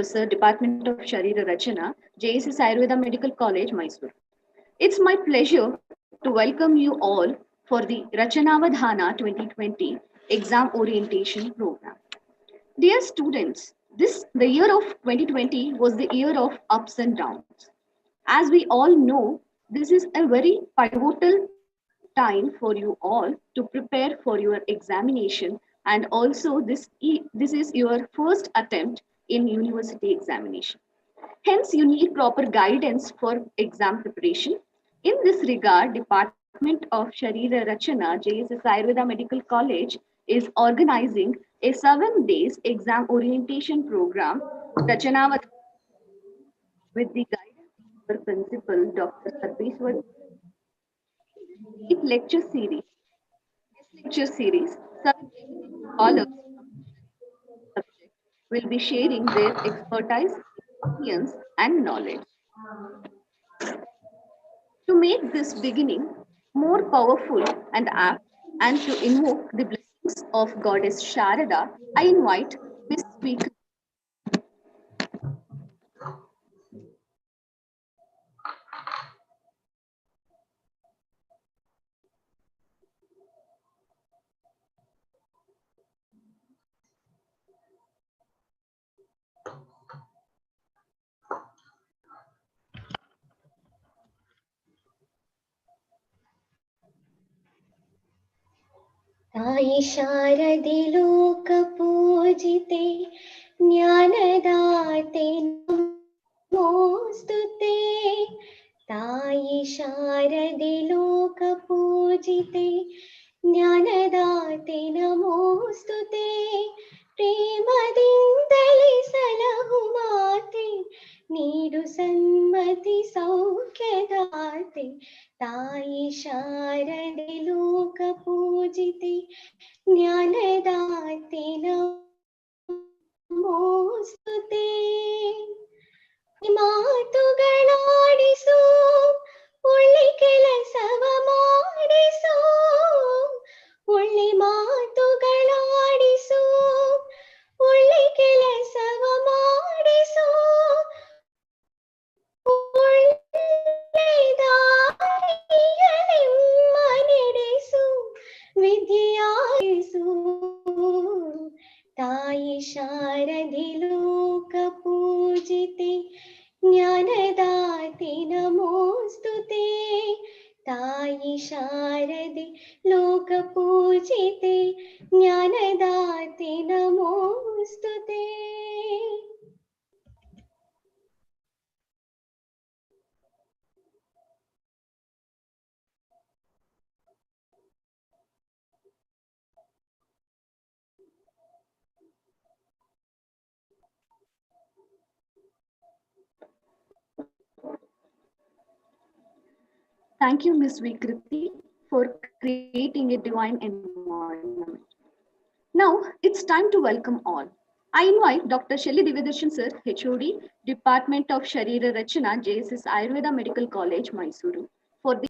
Professor, Department of Rachana, JSS Ayurveda Medical College, Mysore. It's my pleasure to welcome you all for the Rachanavadhana 2020 Exam Orientation Program. Dear students, the year of 2020 was the year of ups and downs. As we all know, this is a very pivotal time for you all to prepare for your examination, and also this is your first attempt in university examination. Hence, you need proper guidance for exam preparation. In this regard, Department of Rachana, JSS Ayurveda Medical College is organizing a 7 days exam orientation program, Rachanavadhana, with the guidance of our principal, Dr. Sarveshwar. Lecture series. This lecture series, some scholars subject will be sharing their expertise, experience, and knowledge. To make this beginning more powerful and apt, and to invoke the blessings of Goddess Sharada, I invite Ms. Speaker. तायि शारदे लोकपूजिते ज्ञानदाते नमोस्तुते तायि शारदे लोकपूजिते ज्ञानदाते नमोस्तुते प्रेमदिन्दलि सलहु माते नीडु सन्मति सौख्यदाते तायि शारदे लोकपूजिते ज्ञानदाते नमोस्तुते ಮಾತುಗಳಾಡಿಸು ಒಳ್ಳೆ ಕೆಲಸವ ಮಾಡಿಸು ಒಳ್ಳೆ ಮಾತುಗಳಾಡಿಸು ಒಳ್ಳೆ ಕೆಲಸವ ಮಾಡಿಸು ಒಳ್ಳೆದಾರಿಯಲೆಮ್ಮ ನಡೆಸು ವಿದ್ಯೆಯಾಗಿಸು ತಾಯಿ ಶಾರದೆ ಲೋಕ ಪೂಜಿತೆ ज्ञानदाते नमोस्तुते तायि शारदे लोकपूजिते ज्ञानदाते नमोस्तुते। Thank you, Ms. Vikriti, for creating a divine environment. Now, it's time to welcome all. I invite Dr. Shelly Divyadarshan Sir, HOD, Department of Rachana, JSS Ayurveda Medical College, Mysuru, for the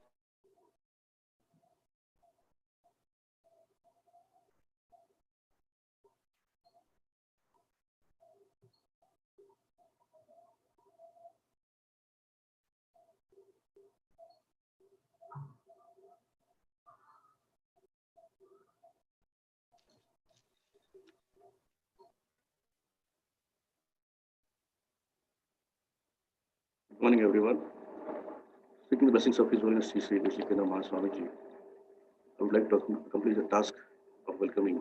Good morning, everyone. Seeking the blessings of His Holiness Sri Sri Vishakana Mahaswamiji, I would like to complete the task of welcoming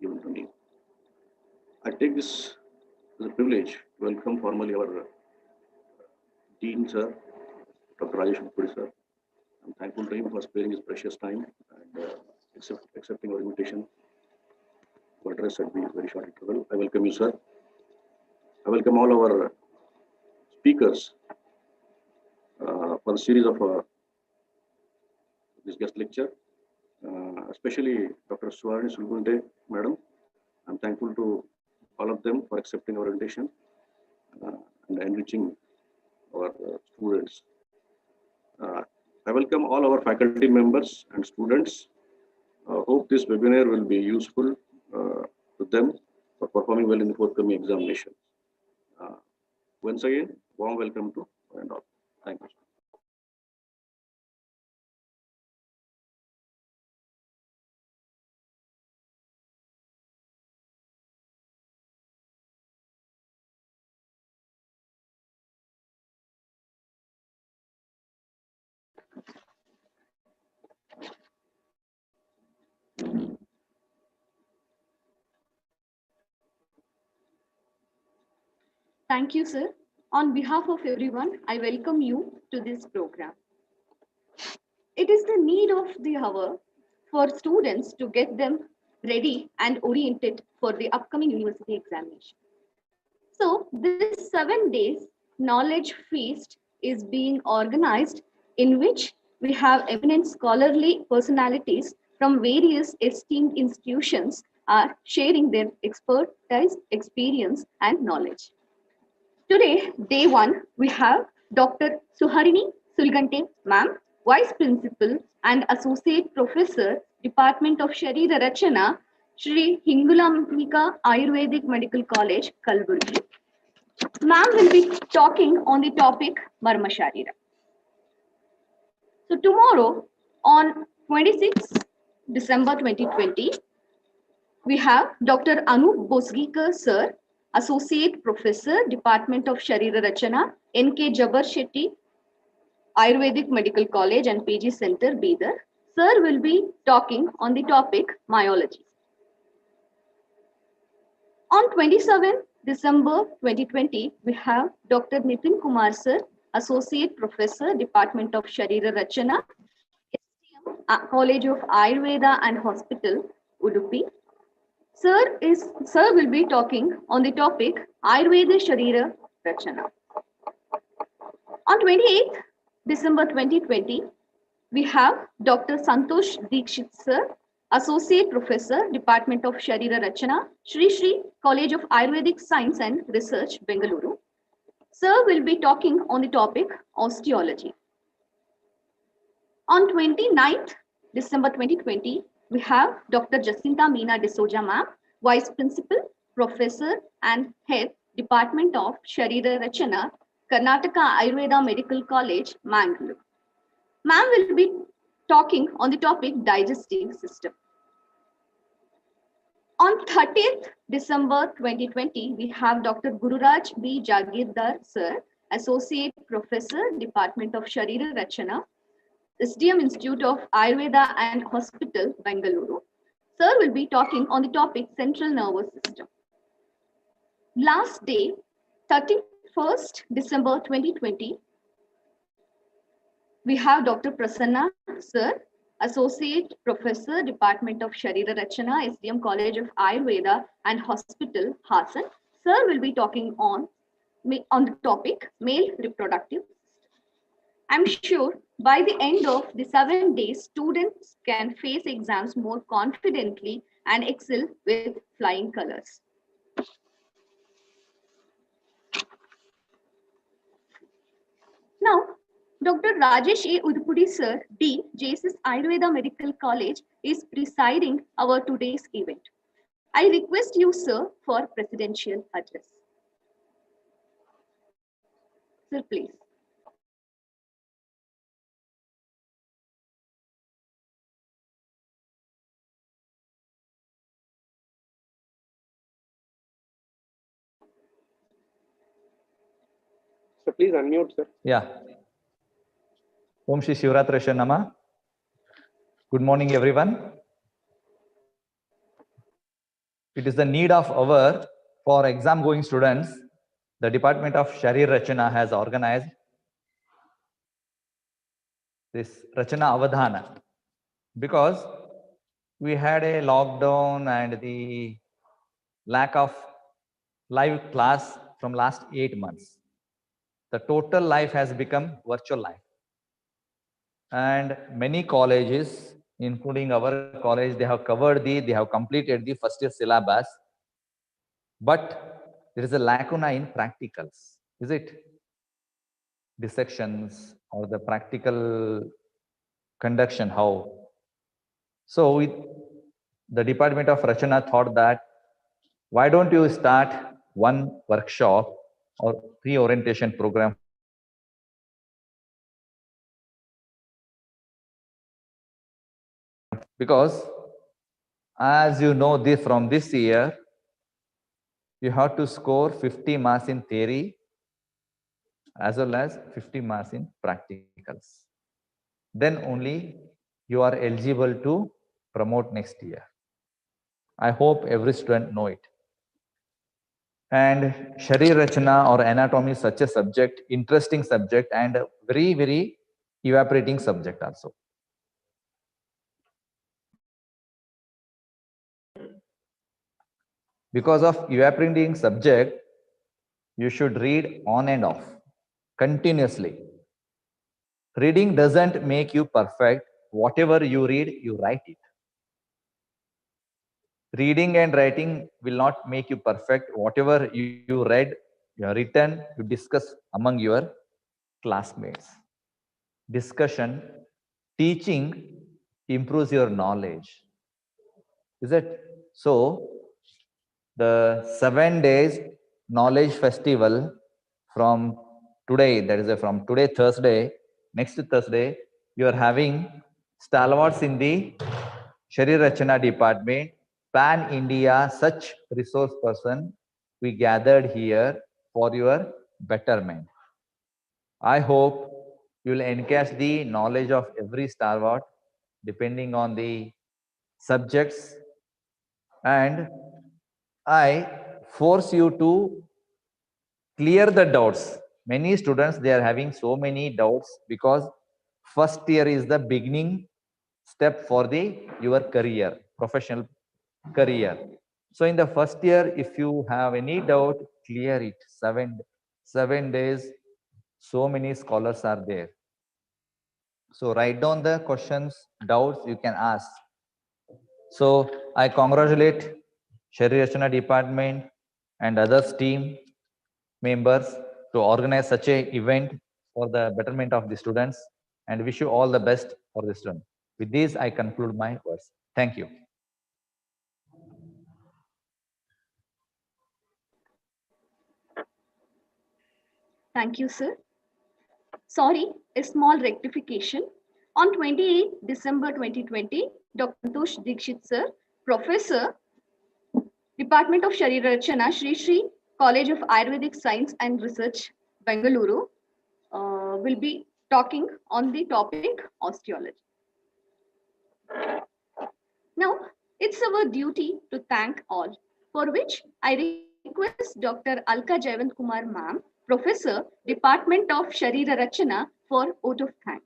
given to me. I take this as a privilege to welcome formally our Dean Sir, Dr. Adhashakagata Sir. I'm thankful to him for sparing his precious time and accepting our invitation to address at the very short interval. I welcome you, sir. I welcome all our speakers for the series of this guest lecture, especially Dr. Swarni Sulgunde, Madam. I'm thankful to all of them for accepting our invitation and enriching our students. I welcome all our faculty members and students. Hope this webinar will be useful to them for performing well in the forthcoming examination. Once again, warm welcome to one and all. Thank you. Thank you, sir. On behalf of everyone, I welcome you to this program. It is the need of the hour for students to get them ready and oriented for the upcoming university examination. So, this 7 days knowledge feast is being organized in which we have eminent scholarly personalities from various esteemed institutions are sharing their expertise, experience, and knowledge. Today, day one, we have Dr. Suharini Sulgante, ma'am, Vice Principal and Associate Professor, Department of Sharira Rachana, Shri Hingulamika Ayurvedic Medical College, Kalburgi. Ma'am will be talking on the topic Marma Sharira. So tomorrow, on 26 December 2020, we have Dr. Anu Bosgikar, sir, Associate Professor, Department of Sharira Rachana, N.K. Jabbar Shetty, Ayurvedic Medical College and PG Center, Bidar. Sir will be talking on the topic myology. On 27 December 2020, we have Dr. Nitin Kumar, sir, Associate Professor, Department of Sharira Rachana, College of Ayurveda and Hospital, Udupi. Sir will be talking on the topic Ayurveda Sharira Rachana. On 28th December 2020, we have Dr. Santosh Dikshit, sir, Associate Professor, Department of Sharira Rachana, Shri Shri College of Ayurvedic Science and Research, Bengaluru. Sir will be talking on the topic osteology. On 29th December 2020, we have Dr. Jacinta Meena D'Souza, ma'am, Vice Principal, Professor and Head, Department of Sharira Rachana, Karnataka Ayurveda Medical College, Mangalore. Ma'am will be talking on the topic digestive system. On 30th December 2020, we have Dr. Gururaj B. Jagirdar, sir, Associate Professor, Department of Sharira Rachana, SDM Institute of Ayurveda and Hospital, Bengaluru. Sir will be talking on the topic central nervous system. Last day, 31st December 2020, we have Dr. Prasanna, sir, Associate Professor, Department of Sharira Rachana, SDM College of Ayurveda and Hospital, Hassan. Sir will be talking on the topic male reproductive system. I'm sure by the end of the 7 days, students can face exams more confidently and excel with flying colors. Now, Dr. Rajesh A. Udpudi, sir, Dean, JSS Ayurveda Medical College, is presiding our today's event. I request you, sir, for presidential address. Sir, please. So please unmute, sir. Yeah. Om Shri Shivratri Nama. Good morning, everyone. It is the need of hour for exam going students. The Department of Sharir Rachana has organized this Rachanavadhana because we had a lockdown and the lack of live class from last 8 months. The total life has become virtual life. And many colleges, including our college, they have completed the first year syllabus, but there is a lacuna in practicals. Is it? Dissections or the practical conduction, how? So the Department of Rachana thought that, why don't you start one workshop or pre-orientation program because as you know this from this year, you have to score 50 marks in theory as well as 50 marks in practicals. Then only you are eligible to promote next year. I hope every student know it. And Sharir Rachana or anatomy is such a subject, interesting subject and very, very evaporating subject also. Because of evaporating subject, you should read on and off continuously. Reading doesn't make you perfect. Whatever you read, you write it. Reading and writing will not make you perfect. Whatever you read, you have written, you discuss among your classmates. Discussion, teaching improves your knowledge. Is it? So, the 7 days knowledge festival from today, that is from today, Thursday, next Thursday, you are having stalwarts in the Sharir Rachana department, Pan India, such resource person we gathered here for your betterment. I hope you will encash the knowledge of every stalwart depending on the subjects, and I force you to clear the doubts. Many students, they are having so many doubts because first year is the beginning step for the your career, professional career. So in the first year, if you have any doubt, clear it. Seven days, so many scholars are there. So write down the questions, doubts you can ask. So I congratulate Sharir Rachana department and others team members to organize such a event for the betterment of the students, and wish you all the best for the student. With this, I conclude my words. Thank you. Thank you, sir. Sorry, a small rectification. On 28 December 2020, Dr. Santosh Dikshit, sir, Professor, Department of Sharir Rachana, Shri College of Ayurvedic Science and Research, Bengaluru, will be talking on the topic osteology. Now, it's our duty to thank all, for which I request Dr. Alka Jayant Kumar ma'am, Professor, Department of Sharira Rachana, for vote of thanks.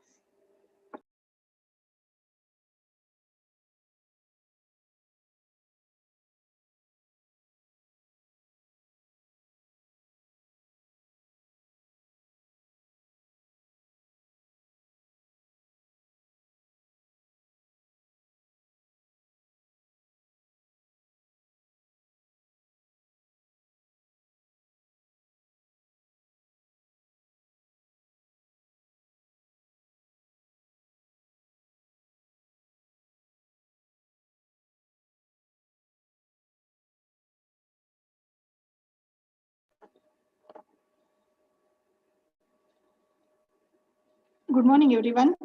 Good morning, everyone.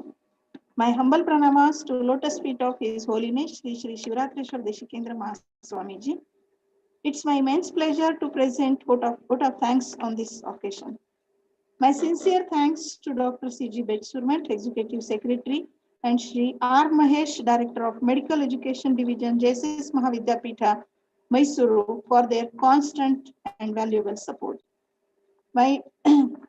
My humble pranamas to lotus feet of His Holiness Sri Sri Shivratreshwar Deshikendra Mahaswamiji. It's my immense pleasure to present vote of thanks on this occasion. My sincere thanks to Dr. C.G. Betsurmat, Executive Secretary, and Sri R. Mahesh, Director of Medical Education Division, JSS Mahavidyapitha, Mysuru, for their constant and valuable support. My,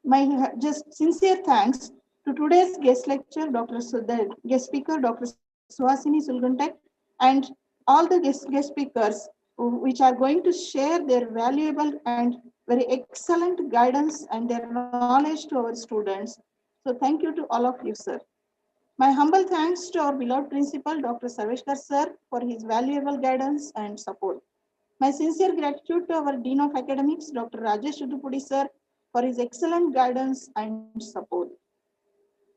my just sincere thanks to today's guest lecturer, the guest speaker, Dr. Suhasini Sulguntek, and all the guest speakers which are going to share their valuable and very excellent guidance and their knowledge to our students. So thank you to all of you, sir. My humble thanks to our beloved principal, Dr. Sarveshkar sir, for his valuable guidance and support. My sincere gratitude to our Dean of Academics, Dr. Rajesh Udupudi sir, for his excellent guidance and support.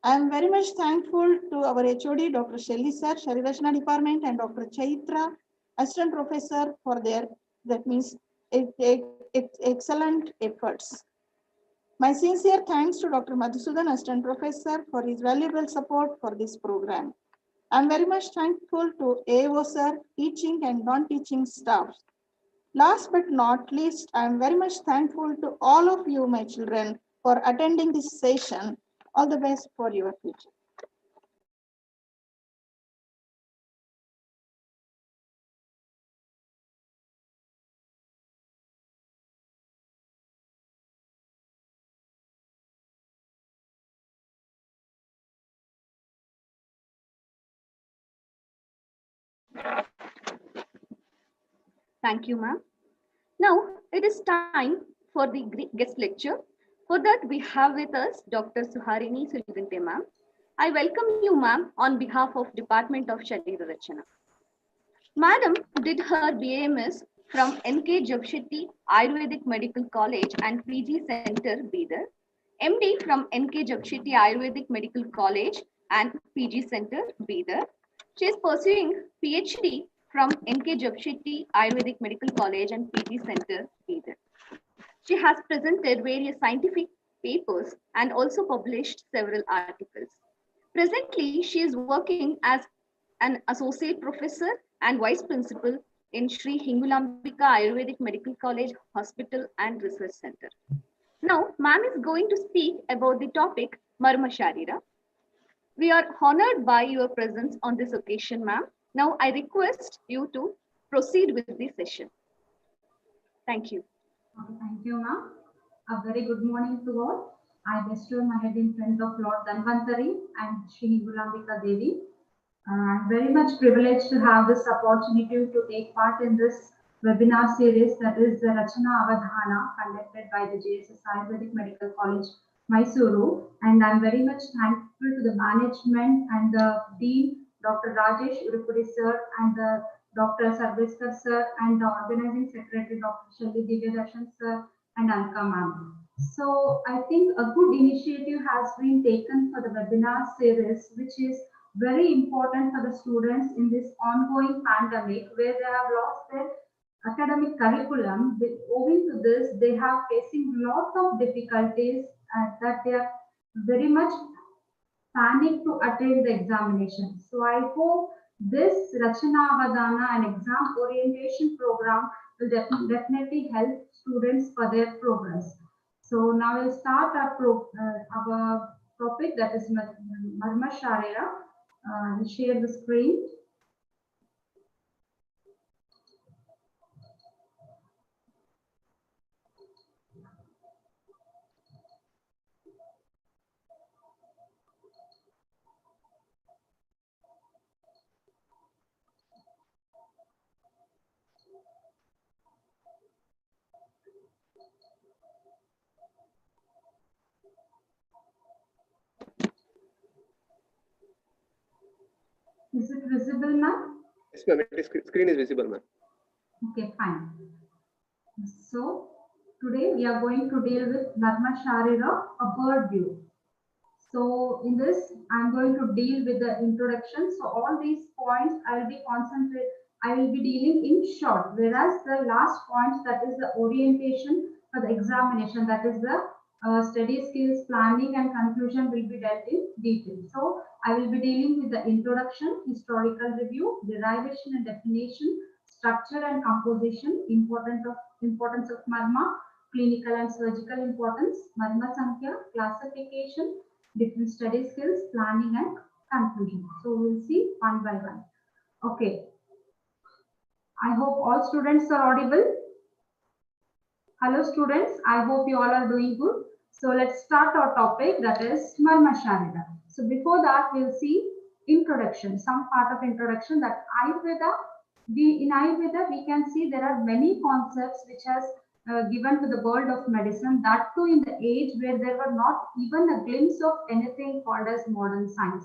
I am very much thankful to our HOD, Dr. Shelly sir, Sharir Rachana Department, and Dr. Chaitra, Assistant Professor, for their, that means, excellent efforts. My sincere thanks to Dr. Madhusudan, Assistant Professor, for his valuable support for this program. I am very much thankful to AO sir, teaching and non-teaching staff. Last but not least, I am very much thankful to all of you, my children, for attending this session. All the best for your future. Thank you, ma'am. Now it is time for the guest lecture. For that, we have with us Dr. Suharini Sulgante, ma'am. I welcome you, ma'am, on behalf of Department of Sharira Rachana. Madam did her BAMS from NK Jamshetty Ayurvedic Medical College and PG Center, Bidar. MD from NK Jamshetty Ayurvedic Medical College and PG Center, Bidar. She is pursuing PhD from NK Jamshetty Ayurvedic Medical College and PG Center, Bidar. She has presented various scientific papers and also published several articles. Presently, she is working as an associate professor and vice principal in Sri Hingulambika Ayurvedic Medical College Hospital and Research Center. Now, ma'am is going to speak about the topic Marma Sharira. We are honored by your presence on this occasion, ma'am. Now, I request you to proceed with the session. Thank you. Thank you, ma'am. A very good morning to all. I bestow my head in front of Lord Dhanvantari and Sri Hingulambika Devi. I'm very much privileged to have this opportunity to take part in this webinar series, that is the Rachanavadhana, conducted by the JSS Ayurvedic Medical College, Mysuru. And I'm very much thankful to the management and the Dean, Dr. Rajesh Urupudi sir, and the Dr. Sarveskar sir, and the organizing secretary, Dr. Shelly Divyadarsan sir, and Anka ma'am. So I think a good initiative has been taken for the webinar series, which is very important for the students in this ongoing pandemic, where they have lost their academic curriculum. Owing to this, they have facing lot of difficulties that they are very much panicked to attend the examination. So I hope this Rachanavadhana and exam orientation program will definitely help students for their progress. So now we'll start our topic, that is Marma Sharira. I'll share the screen. Is it visible, ma'am? Yes, ma'am. Screen is visible, ma'am. Okay, fine. So today we are going to deal with Marma Sharira, a bird view. So in this, I'm going to deal with the introduction. So all these points I will be dealing in short, whereas the last point, that is the orientation for the examination, that is the study skills, planning and conclusion, will be dealt in detail. So I will be dealing with the introduction, historical review, derivation and definition, structure and composition, importance of Marma, clinical and surgical importance, Marma Sankhya, classification, different study skills, planning and conclusion. So we'll see one by one. Okay. I hope all students are audible. Hello students, I hope you all are doing good. So let's start our topic, that is Marma Sharira. So before that, we'll see introduction, some part of introduction, that in Ayurveda, we can see there are many concepts which has given to the world of medicine, that too in the age where there were not even a glimpse of anything called as modern science.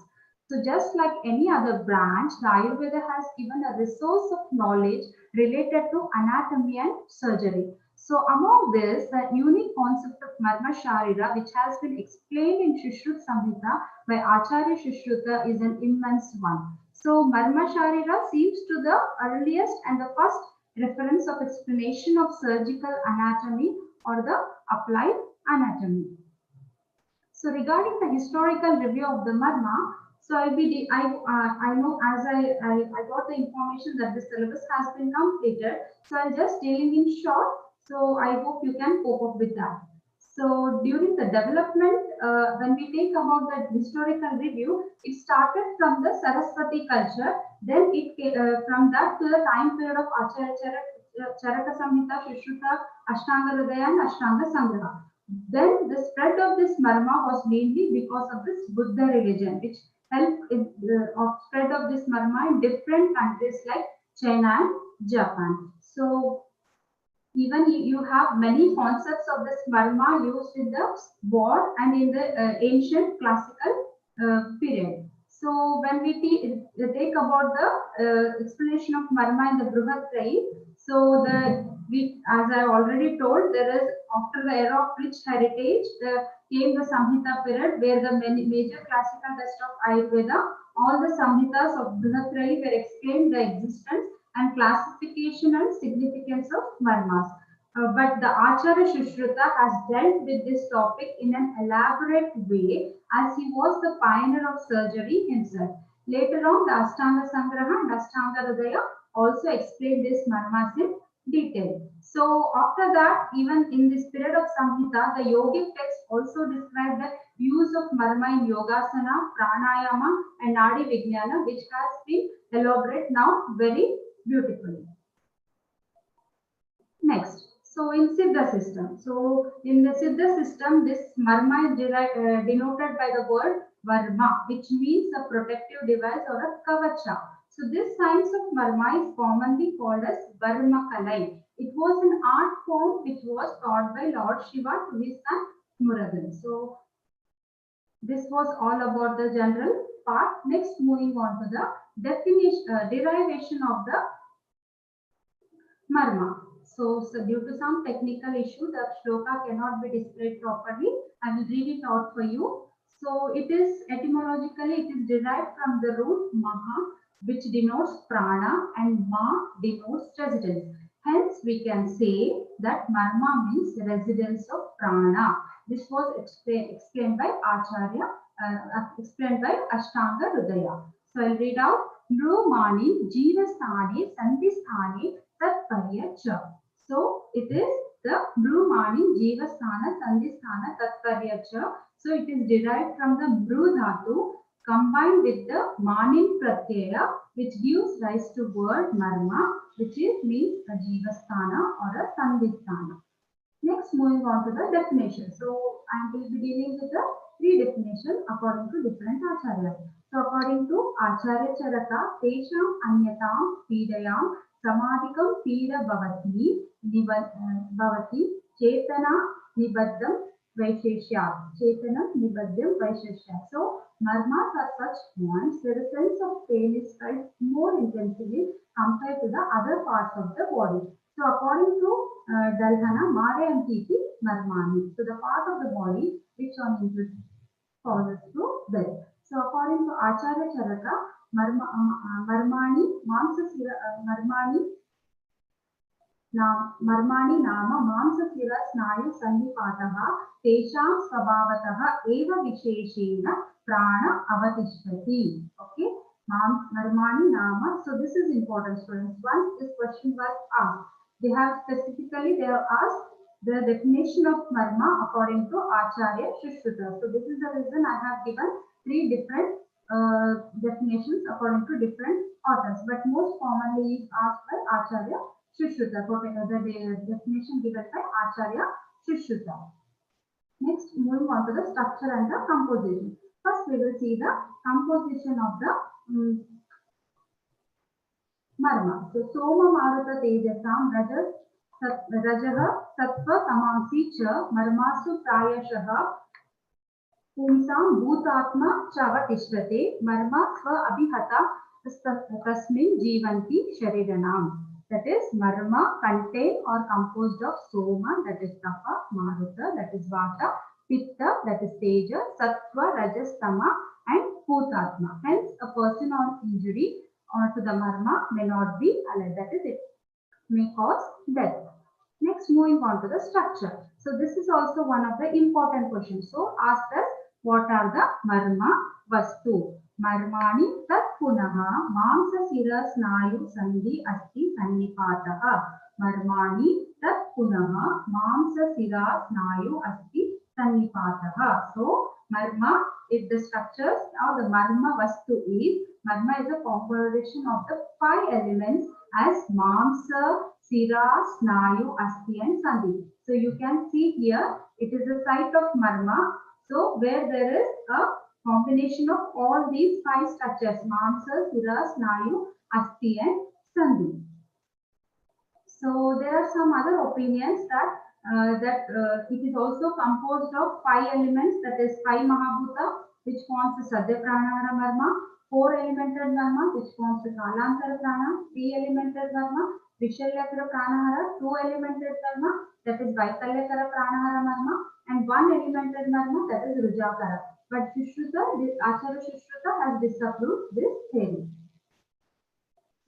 So just like any other branch, the Ayurveda has given a resource of knowledge related to anatomy and surgery. So among this, the unique concept of Marma Sharira, which has been explained in Shishrut Samhita by Acharya Shushruta, is an immense one. So Marma Sharira seems to the earliest and the first reference of explanation of surgical anatomy or the applied anatomy. So regarding the historical review of the Marma, so I know as I got the information that the syllabus has been completed, so I'll just dealing in short. So I hope you can cope up with that. So during the development, when we take about the historical review, it started from the Saraswati culture. Then it from that to the time period of Acharya Charaka Samhita, Sushruta, Ashtanga Hridaya, and Ashtanga Sangraha. Then the spread of this Marma was mainly because of this Buddha religion, which helped in of spread of this Marma in different countries like China and Japan. So even you have many concepts of this Marma used in the war and in the ancient classical period. So when we take about the explanation of Marma in the BRIHAT-TRAYI, so as I already told, there is after the era of rich heritage, came the Samhita period where the major classical texts of Ayurveda, all the Samhitas of BRIHAT-TRAYI were explained the existence and classification and significance of Marmas. But the Acharya Sushruta has dealt with this topic in an elaborate way as he was the pioneer of surgery himself. Later on, the Ashtanga Sangraha and Ashtanga Hridaya also explained this Marmas in detail. So after that, even in this period of Samhita, the yogic text also described the use of Marma in Yogasana, Pranayama and Nadi Vijnana, which has been elaborated now very beautifully. Next. So in SIDDHA system, so in the SIDDHA system, this Marma is denoted by the word Varma, which means a protective device or a kavacha. So this science of Marma is commonly called as Varma Kalai. It was an art form which was taught by Lord Shiva to his son Murugan. So this was all about the general part. Next, moving on to the definition, derivation of the Marma. So due to some technical issue, the shloka cannot be displayed properly. I will read it out for you. So it is etymologically, it is derived from the root Maha, which denotes prana, and Ma denotes residence. Hence, we can say that Marma means residence of prana. This was explained by Acharya, explained by Ashtanga Hridaya. So I'll read out Nrumani Jivasthani Sandhisthani Tatparya Cha. So it is the Brumani Jivasthana Sandhisthana Tatparya Cha. So it is derived from the Bru Dhatu combined with the Manin Pratyaya, which gives rise to word Marma, which means a Jivasthana or a Sandhisthana. Next, moving on to the definition. So I will be dealing with the three definitions according to different acharyas. So according to Acharya Charaka, Tesham Anyatam Pidayam Samadhikam Pida Bhavati Chetana Nibaddham Vaisheshya. Chetanam Nibaddham Vaisheshya. So Marmas are such points where the sense of pain is felt more intensively compared to the other parts of the body. So according to Dalhana, Mare and Titi Marmani. So the part of the body which on injury causes to death. So according to Acharya Charaka, Marmani Nama Mamsa Sira Snayu Sandipataha Tesham Svabhavataha Eva Visheshena Prana Avatishvati. Okay, Marmani Nama. So this is important, students. Once this question was asked, they have asked the definition of Marma according to Acharya Sushruta. So this is the reason I have given three different definitions according to different authors, but most commonly is asked by Acharya Sushruta. The definition given by Acharya Sushruta. Next, moving on to the structure and the composition. First, we will see the composition of the Marma. So, Soma Maruta Tejasam Rajaha Sattva Tamansi Cha Marmasu Prayashaha Pumsam Bhutatma Chavatishvate Marma Sva Abhihata Tasmin Jivanti Shariranam. That is, Marma contain or composed of Soma, that is Kapha, Maruta, that is Vata, Pitta, that is Teja, Sattva, Rajas, Tama, and Bhutatma. Hence, a person on injury or to the Marma may not be alive. That is, it may cause death. Next, moving on to the structure. So this is also one of the important questions. So ask us, what are the marma vastu? Marmani tat punaha mamsa sira snayu sandhi asti sannipataha. Marmani tat punaha mamsa sira snayu asti sannipataha. So marma is the structures. Now the marma vastu is, marma is a composition of the 5 elements as mamsa, sira, snayu, asti and sandhi. So you can see here, it is a site of marma. So where there is a combination of all these 5 structures, mamsa, sira, snayu, asti and sandhi. So there are some other opinions that it is also composed of 5 elements, that is 5 Mahabhuta, which forms the SADHYPRANAHARA marma, 4 elemental marma, which forms the KALANTRAPRANHAR, 3 elemental marma, VISHALYAGNA pranahara, 2 elemental marma, that is VAIKALYAKARA pranahara marma, and 1 elemental marma, that is RUJAKARA. But Acharya Sushruta has disapproved this theory.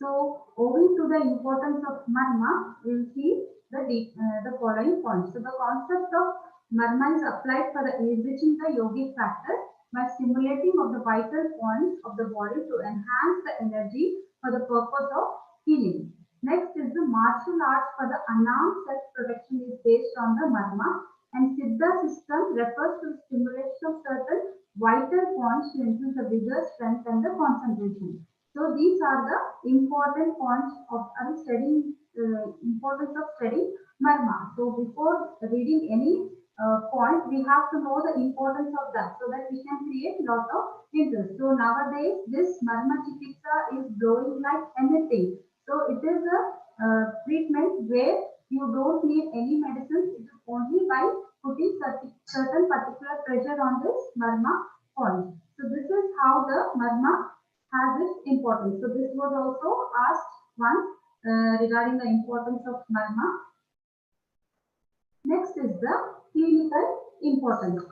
So, owing to the importance of marma, we will see the following points. So, the concept of marma is applied for the enriching the yogic practice by stimulating of the vital points of the body to enhance the energy for the purpose of healing. Next is the martial arts for the unarmed self-protection is based on the marma, and SIDDHA system refers to the stimulation of certain vital points to increase the vigor, strength and the concentration. So these are the important points of studying importance of studying marma. So before reading any point, we have to know the importance of that, so that we can create lot of interest. So nowadays this marma chikitsa is growing like anything. So it is a treatment where you don't need any medicines. It is only by putting certain particular pressure on this marma point. So this is how the marma has its importance. So this was also asked once regarding the importance of marma. Next is the clinical importance.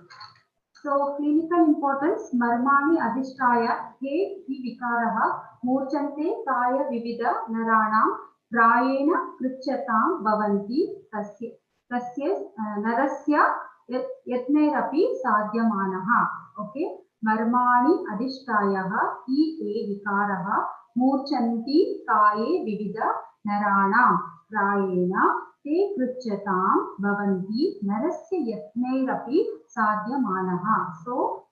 So clinical importance, marmani adhishtraya he vikaraha murchante kaya vivida narana prayena krichatam bhavanti tasya narasya yatnerapi sadhyamanaha. Okay. Marmani adhishtrayaha e vikaraha murchanti kaye vivida narana prayena te krichatam bhavanti narasya yatnerapi sadhyamanaha. So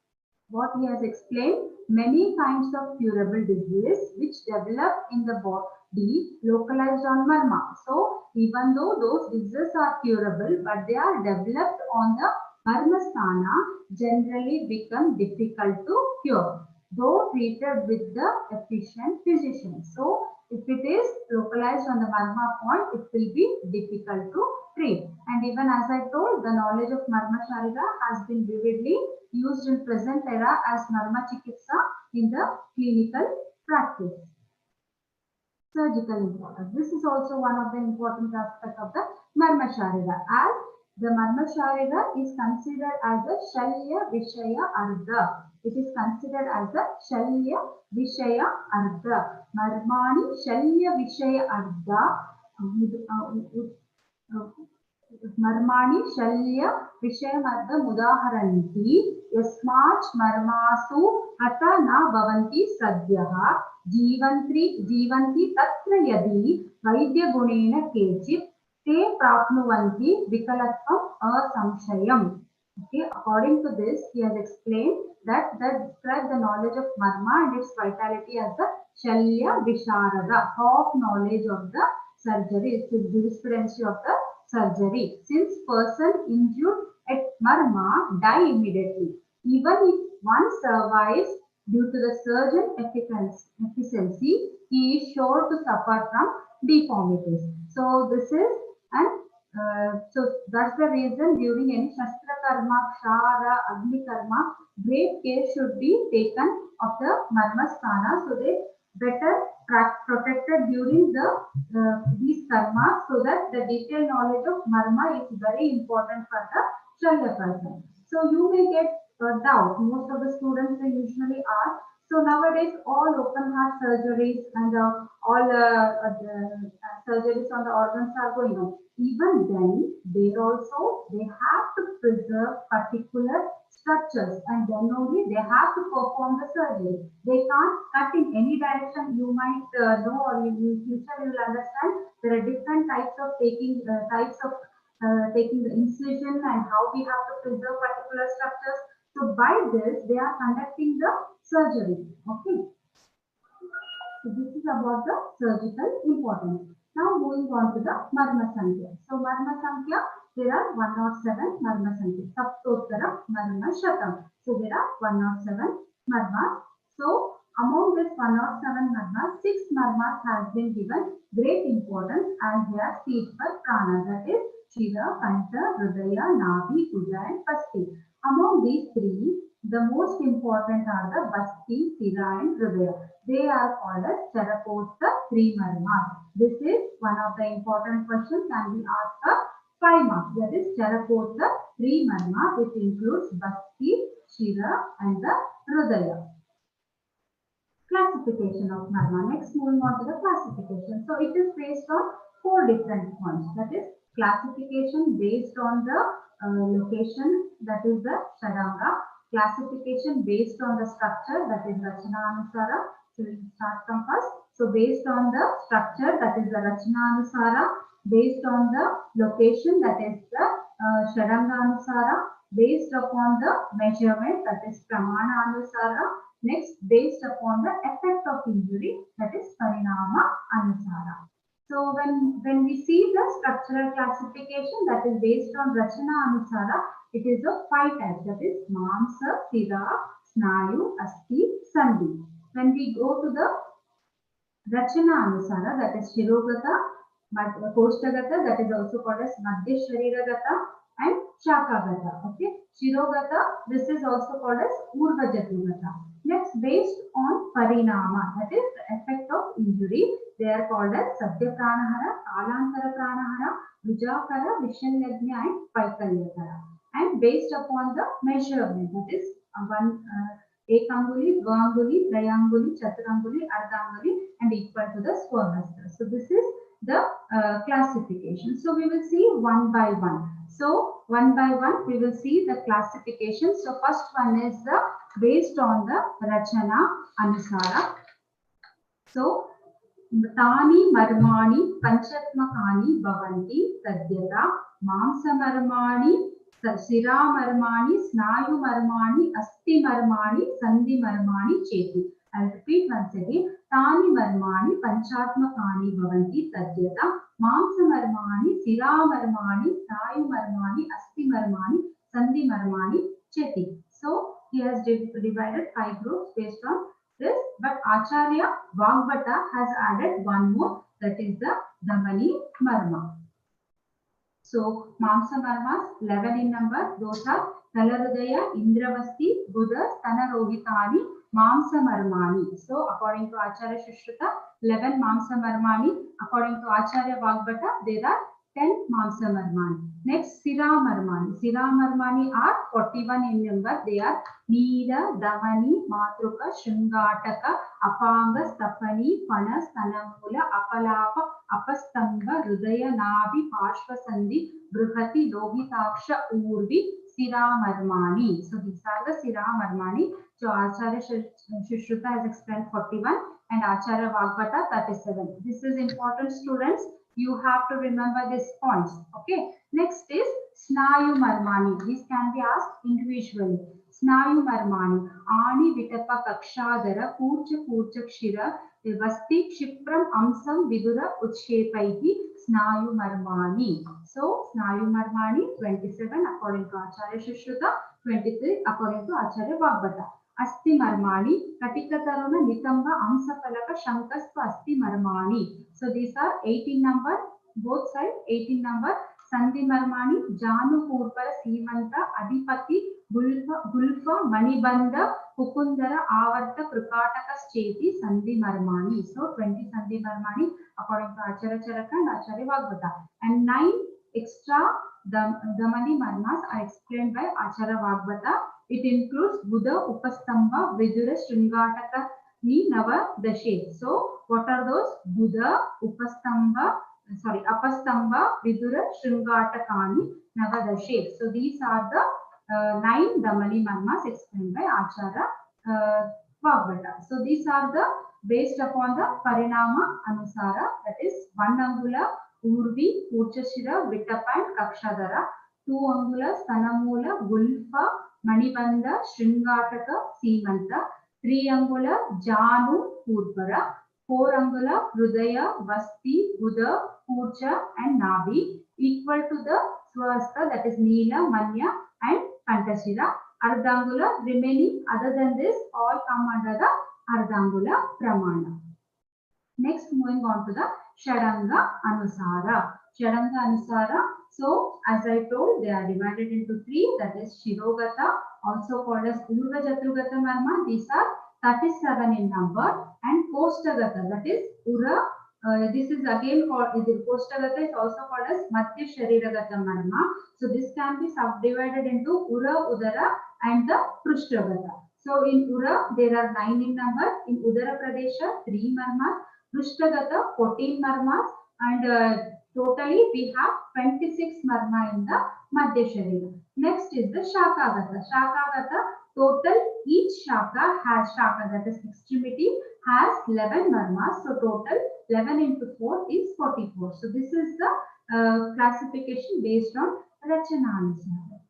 what he has explained, many kinds of curable diseases which develop in the body localized on marma. So even though those diseases are curable, but they are developed on the marmasthana, generally become difficult to cure, though treated with the efficient physician. So if it is localized on the marma point, it will be difficult to treat. And even as I told, the knowledge of marma sharira has been vividly used in present era as marma chikitsa in the clinical practice. Surgical importance. This is also one of the important aspects of the marma sharira, as the marma sharira is considered as a shalya vishaya ardha. It is considered as a shalya vishaya ardha. Marmani shalya vishaya ardha. Marmani shalya vishaya ardha mudaharanti yasmach marmasu hata na bhavanti sadhyaha jivanti tatra yadi vaidya gunena kechit te prapnuvanti vikalatvam asamshayam. Okay, according to this, he has explained that describe the knowledge of marma and its vitality as the shalya visharada, half knowledge of the surgery, the jurisprudency of the surgery. Since person injured at marma die immediately, even if one survives due to the surgeon efficiency, he is sure to suffer from deformities. So this is so that's the reason during any shastra karma, kshara, agni karma, great care should be taken of the marmasthana, so they better protected during the these karmas, so that the detailed knowledge of marma is very important for the shalya person. So you may get a doubt. Most of the students they usually ask, So nowadays, all open heart surgeries and all surgeries on the organs are going on. Even then, they have to preserve particular structures, and then only they have to perform the surgery. They can't cut in any direction. You might know, or in future you will understand. There are different types of taking the incision and how we have to preserve particular structures. So by this, they are conducting the surgery. Okay. So this is about the surgical importance. Now moving on to the Marma Sankhya. So Marma Sankhya, there are 107 Marma Sankhya. Saptottara Marma Shatam. So there are 107 Marmas. So among this 107 Marmas, 6 Marmas has been given great importance as they are seeds for prana, that is Shira, Kanta, Hridaya, Nabi, Kuja and Pasti. Among these three, the most important are the Basti, Sira and Hridaya. They are called as Charapota 3 Marmas. This is one of the important questions and we ask a 5 marks. That is Charapota 3 Marma, which includes Basti, Shira and the Hridaya. Classification of Marma. Next, moving on to the classification. So it is based on 4 different points. That is classification based on the location, that is the Shadanga. Classification based on the structure, that is Rachanavadhana. So we will start from first. So based on the structure, that is the Rachanavadhana. Based on the location, that is the SHADANGA. Based upon the measurement, that is PRAMANA. Next, based upon the effect of injury, that is PARINAMA. So when we see the structural classification, that is based on Rachana, it is of 5 types, that is Mamsa, Sira, Snayu, Asti, Sandhi. When we go to the Rachana, that is Shirogata, PRUSHTAGATA, that is also called as MADHYA SHARIRAGATA and Shakagata. Okay, Shirogata, this is also called as URDHWAJATRUGATA. Next, based on Parinama, that is the effect of injury, they are called as SADHYPRANAHARA, KALANTRAPRANHARA, RUJAKARA, VISHALYAGNA and VAIKALYAKARA. And based upon the measurement, that is Ekanguli, Dvanguli, Trayanguli, Chaturanguli, Ardhanguli and equal to the Swarnastra. So this is the classification. So we will see one by one. So one by one we will see the classification. So first one is the based on the Rachana Anusara. So Tani Marmani Panchatmakani Bhavanti Sadyata Mamsa Marmani Sira Marmani Snayu Marmani Asti Marmani Sandhi Marmani Cheti. I'll repeat once again. Tani Marmani Panchatmakani Bhavanti Sadyata Mamsa Marmani Sira Marmani Snayu Marmani Asti Marmani Sandhi Marmani Cheti. So he has divided 5 groups based on this, but Acharya Vagbhata has added one more, that is the Dhamani Marma. So Mamsa Marmas 11 in number, those are Kalarudaya, Indravasti, Buddha, Stanarohitani, Mamsa Marmani. So according to Acharya Shishruta, 11 Mamsa Marmani. According to Acharya Vagbhata, there are 10 Mamsa Marmani. Next, Sira Marmani. Sira Marmani are 41 in number. They are Nira, Dhamani, Matruka, Shungataka, Apanga, Stapani, Pana, Stanamula, Apalapa, Apastamba, Hridaya, Nabi, Pashva Sandhi, Bruhati, Lohitaksha, Urvi, Sira Marmani. So these are the Sira Marmani. So Acharya Shishruta has explained 41 and Acharya Vagbhata 37. This is important, students. You have to remember these points. Okay. Next is Snayu Marmani. These can be asked individually. Snayu Marmani. Ani Vitapa Kakshadara Purcha Purcha Kshira Vasti Kshipram Amsam Vidura Utshepaihi Snayu Marmani. So Snayu Marmani 27 according to Acharya Shishruta, 23 according to Acharya Vagbhata. Asti Marmani, Katika Taruna, Nitamba, Amsapalaka, Shankaspa, Asti Marmani. So these are 18 number, both sides 18 number. Sandhi Marmani, Janu Purpara, Simanta, Adipati, Gulfa, Manibanda, Pukundara, Avarta, Krupataka, Cheti, Sandhi Marmani. So 20 Sandhi Marmani according to Acharya Charaka and Acharya Vagbhata. And 9 extra Dhamani Marmas are explained by Acharya Vagbhata. it includes Buddha, Upastamba, Vidura, Shringataka, Ni, Nava, Dashe. So what are those? Buddha, Apastamba, Vidura, Shringatakani, Nava, Dashe. So these are the 9 Damani Marmas explained by Acharya Vagbata. So these are the based upon the Parinama Anusara, that is 1 Angula, Urvi, Urchashira, Vittapa and Kakshadara, 2 Angula, Stanamula, Gulfa, Manibanda, Shringataka, Seemanta, 3 Angula, Janu, Purpara, 4 Angula, Hrudaya, Vasti, Buddha, Purcha and Navi, equal to the Swasta, that is Neela, Manya and Kantashira. Ardhangula remaining, other than this, all come under the Ardhangula Pramana. Next, moving on to the Shadanga Anusara. Shadanga Anusara. So, as I told, they are divided into 3, that is Shirogata, also called as URDHWAJATRUGATA Marma. These are 37 in number, and Poshtagata, that is Ura. This is again called, the Poshtagata is also called as Madhya Shariragata Marma. So this can be subdivided into Ura, Udara and the Prushtagata. So in Ura, there are 9 in number. In Udara Pradesha, 3 Marmas. Prushtagata, 14 Marmas. And totally we have 26 Marma in the Madhya Sharira. Next is the Shakagata. Shakagata, total each Shaka has Shaka, that is extremity, has 11 Marmas. So total 11 into 4 is 44. So this is the classification based on Rachana Anusara,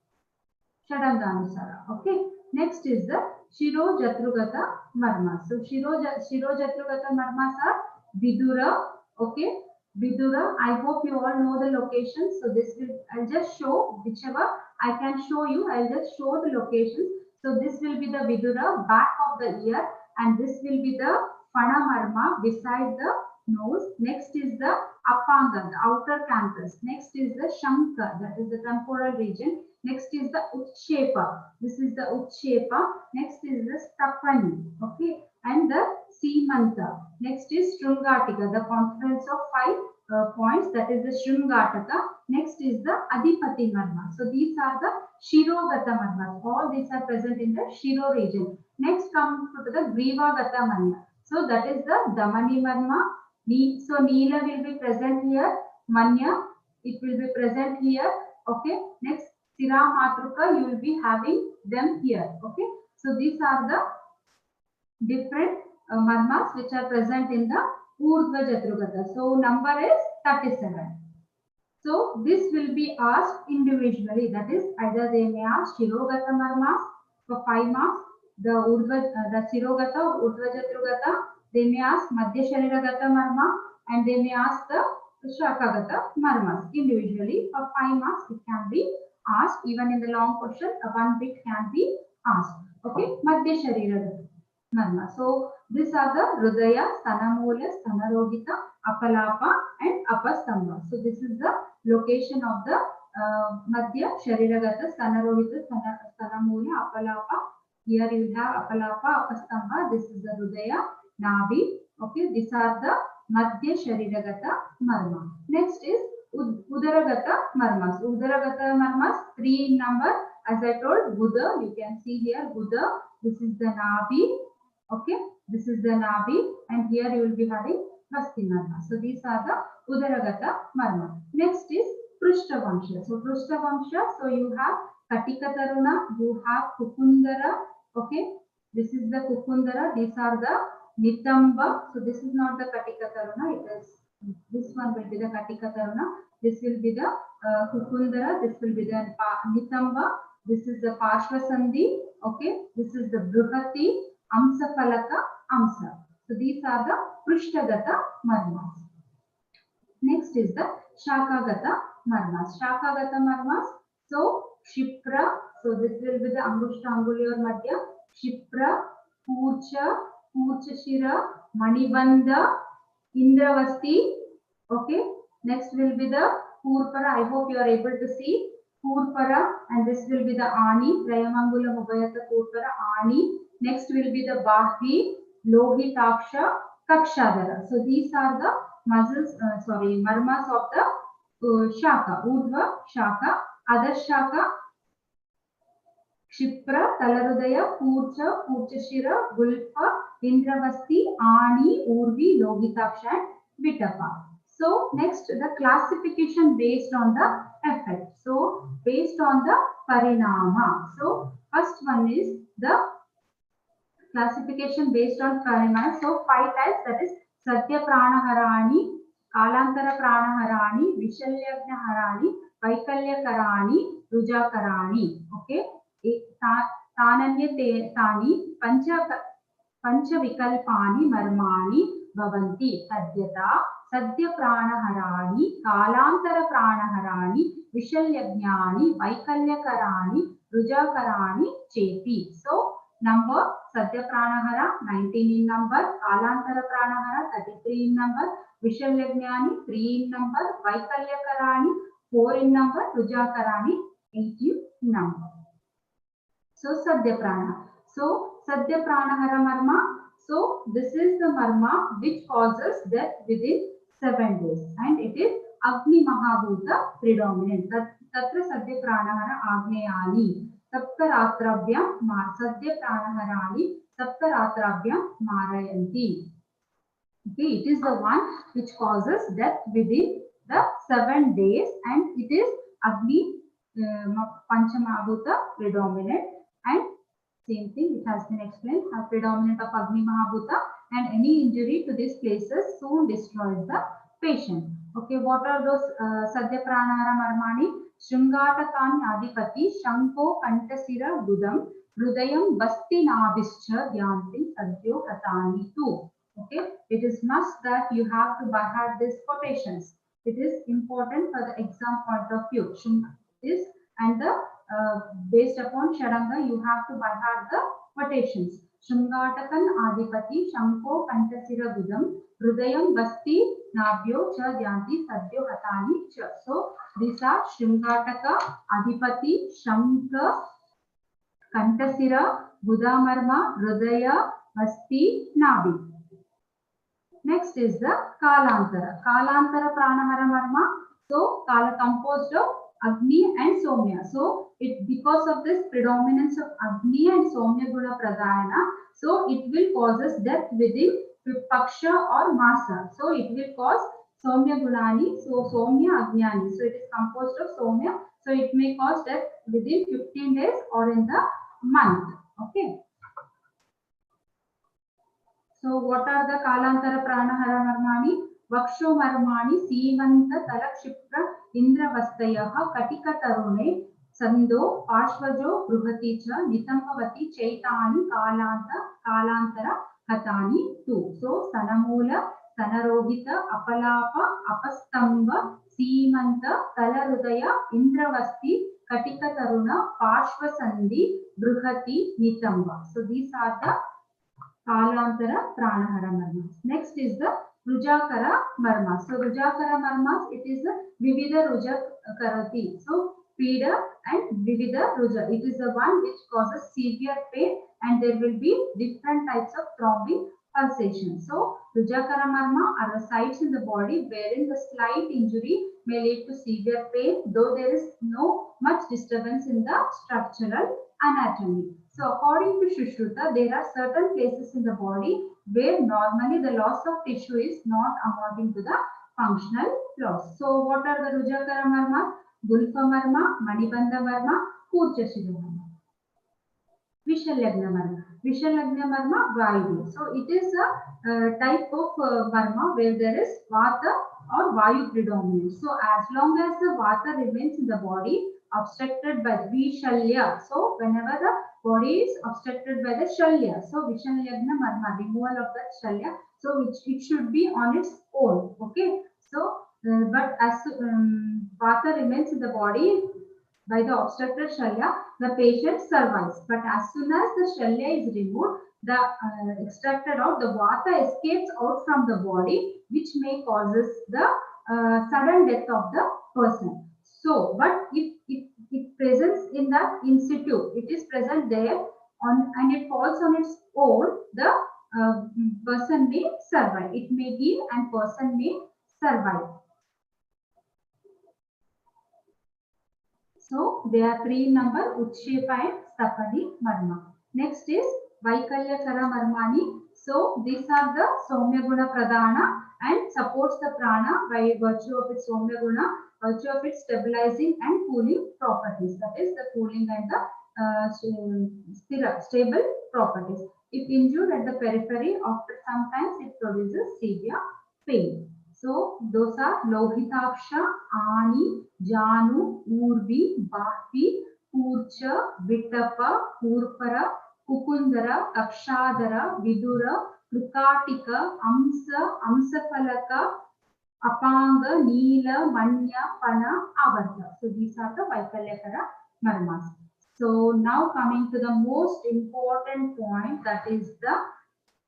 Shadanga Anusara. Okay. Next is the Shirogatrugata Marma. So Shirogatrugata Marmas are Vidura. Okay. Vidura. I hope you all know the locations. So this will, I'll just show whichever I can show you. I'll just show the locations. So this will be the Vidura, back of the ear, and this will be the Fana Marma beside the nose. Next is the Apanga, the outer canthus. Next is the Shanka, that is the temporal region. Next is the Utshepa. This is the Utshepa. Next is the Stapani. Okay. And the Seemanta. Next is Shrungatika, the confluence of 5 points, that is the Shrungataka. Next is the Adhipati Marma. So these are the Shirogata Marmas. All these are present in the Shiro region. Next comes to the Grivagata Marma. So that is the Damani Marma. So Neela will be present here. Manya, it will be present here. Okay. Next, Sira Matruka, you will be having them here. Okay. So these are the different marmas which are present in the Urdhwajatrugatas. So number is 37. So this will be asked individually. That is, either they may ask Shirogata Marmas for 5 marks, the Shirogata or Urdhwajatrugata. They may ask Madhya Shariragata Marma, and they may ask the Shakagata Marmas individually for 5 marks. It can be asked. Even in the long question, one bit can be asked. Okay, Madhya Shariragata Marma. So these are the Hrudaya, Stanamula, Stanarogita, Apalapa and Apastamba. So this is the location of the Madhya Shariragata, Stanarogita, Stanamula, Apalapa. Here you have Apalapa, Apastamba. This is the Hrudaya, Navi. Okay, these are the Madhya Shariragata Marma. Next is Udaragata Marmas. Udaragata Marmas, 3 in number. As I told, Buddha, you can see here Buddha. This is the Navi. Okay, this is the Navi, and here you will be having Vasti Marma. So these are the Udaragata Marma. Next is Prushtavamsha. So Prushtavamsha, so you have Katika Taruna, you have Kukundara. Okay, this is the Kukundara. These are the Nitamba. So this is not the Katika Taruna. It is, this one will be the Katika Taruna. This will be the Kukundara. This will be the Nitamba. This is the Parshvasandhi. Okay, this is the Bruhati, Amsa Falaka, Amsa. So these are the Prushtagata Marmas. Next is the Shakagata Marmas. Shakagata Marmas. So Shipra. So this will be the Angushta, Anguli or Madhya. Shipra, Purcha, Purchashira, Manibanda, Indravasti. Okay. Next will be the Purpara. I hope you are able to see Purpara, and this will be the Ani, Trayamangula Mubayata Purpara, Ani. Next will be the Bahvi, Lohitaksha, Kakshadara. So these are the muscles, marmas of the Shaka, Urdhva Shaka, Adhashaka, Kshipra, Talarudaya, Purcha, Purchashira, Gulfa, Indravasti, Ani, Urvi, Logitaksha, and Vitapa. So next, the classification based on the effect. So based on the Parinama. So first one is the classification based on Parinama. So 5 types, that is SADHYPRANAHARANI, KALANTRAPRANHARANI, VISHALYAGNA VAIKALYAKARANI, RUJAKARANI. Okay. तानन्य तानि पंचविकल्पानि मर्माणि भवन्ति सद्यता सद्यप्राणहराणि कालान्तरप्राणहराणि विशल्यज्ञानि वैकल्यकराणि रुजाकराणि चेति. So number Sadyapranahara 19 in number, Kalantarapranahara 33 in number, Vishalyajnani 3 in number, Vaikalyakarani 4 in number, Rujakarani 8 in number. So Sadhyaprana. So Sadhyapranahara Marma. So this is the Marma which causes death within 7 days, and it is Agni Mahabhuta predominant. Tatra Sadhyapranahara Agneyani. Saptaratrabhyam Sadhyapranaharaani Saptaratrabhyam Marayanti. Okay, it is the one which causes death within the 7 days, and it is Agni Panchamabhuta predominant, and same thing, it has been explained, a predominant of Agni Mahabhuta, and any injury to these places soon destroys the patient. Okay, what are those Sadhyapranahara Marmani? Shrungatakani Adipati, Shanko Kantasira Gudam, Hrudayam Basti Nabhischa Dhyantin Sadhyo Katani too. Okay, it is must that you have to have these quotations. It is important for the exam point of view. This and the based upon Shadanga, you have to have the quotations. Shrungatakan Adipati, Shanko Kantasira Gudam, Hrudayam Basti Nabhyo Cha Dhyanti Sadhyo Katani Cha. So these are Shrungataka, Adipati, Shanka, Kantasira, Budamarma, Hrudaya, Basti, Nabhi. Next is the Kalantara. Kalantara Pranahara Marma. So Kala composed of Agni and Somya. So it because of this predominance of Agni and Somya Guna Pradhana, so it will causes death within Paksha or Masa. So it will cause Somya Gunani, so Somya Agnyani. So it is composed of Somya. So it may cause death within 15 days or in the month. Okay. So what are the Kalantara Pranahara Marmani? Vaksho Marmani, Seemanta Talakshipra Indravastayah Katika Tarune Sando Pashvajo Bruhaticha Nitampavati Chaitani Kalantara Hatani too. So Sanamula, Sanarohita, Apalapa, Apastamba, Seemanta, Talarudaya, Indravasti, Katika Taruna, Pashvasandi, Bruhati, Nitamba. So these are the Kalantara Pranahara Marmas. Next is the Rujakara Marmas. So Rujakara Marmas, it is the Vivida Rujakarati. So Pida and Vivida Ruja. It is the one which causes severe pain, and there will be different types of thrombing pulsation. So Rujakara Marma are the sites in the body wherein the slight injury may lead to severe pain, though there is no much disturbance in the structural anatomy. So according to Sushruta, there are certain places in the body where normally the loss of tissue is not amounting to the functional loss. So what are the Rujakara Marma? Gulfa Marma, Manibandha Marma, Purchashira Marma. Vishalyagna Marma. Vishalyagna Marma, Vayu. So it is a type of Marma where there is Vata or Vayu predominant. So as long as the Vata remains in the body, obstructed by Vishalya. So whenever the body is obstructed by the Shalya, so Vishalyagna Marma, removal of that Shalya, so it should be on its own. Okay. So but as Vata remains in the body by the obstructed Shalya, the patient survives. But as soon as the Shalya is removed, the extracted out, the Vata escapes out from the body, which may causes the sudden death of the person. So, but if it presents in the in situ, it is present there on and it falls on its own, the person may survive. It may heal and person may survive. So they are 3 in number, Utshepa and Stapadi Marma. Next is Vaikalyakara Marmani. So these are the Somya Guna Pradhana and supports the prana by virtue of its Somya Guna, virtue of its stabilizing and cooling properties. That is the cooling and the stable properties. If injured at the periphery, after some time it produces severe pain. So those are Lohitaksha, Ani, Janu, Urvi, Bahvi, Purcha, Vitapa, Purpara, Kukundara, Akshadara, Vidura, Krukatika, Amsa, Amsapalaka, Apanga, Neela, Manya, Pana, Avarta. So these are the Vaikalyakara Marmas. So now coming to the most important point, that is the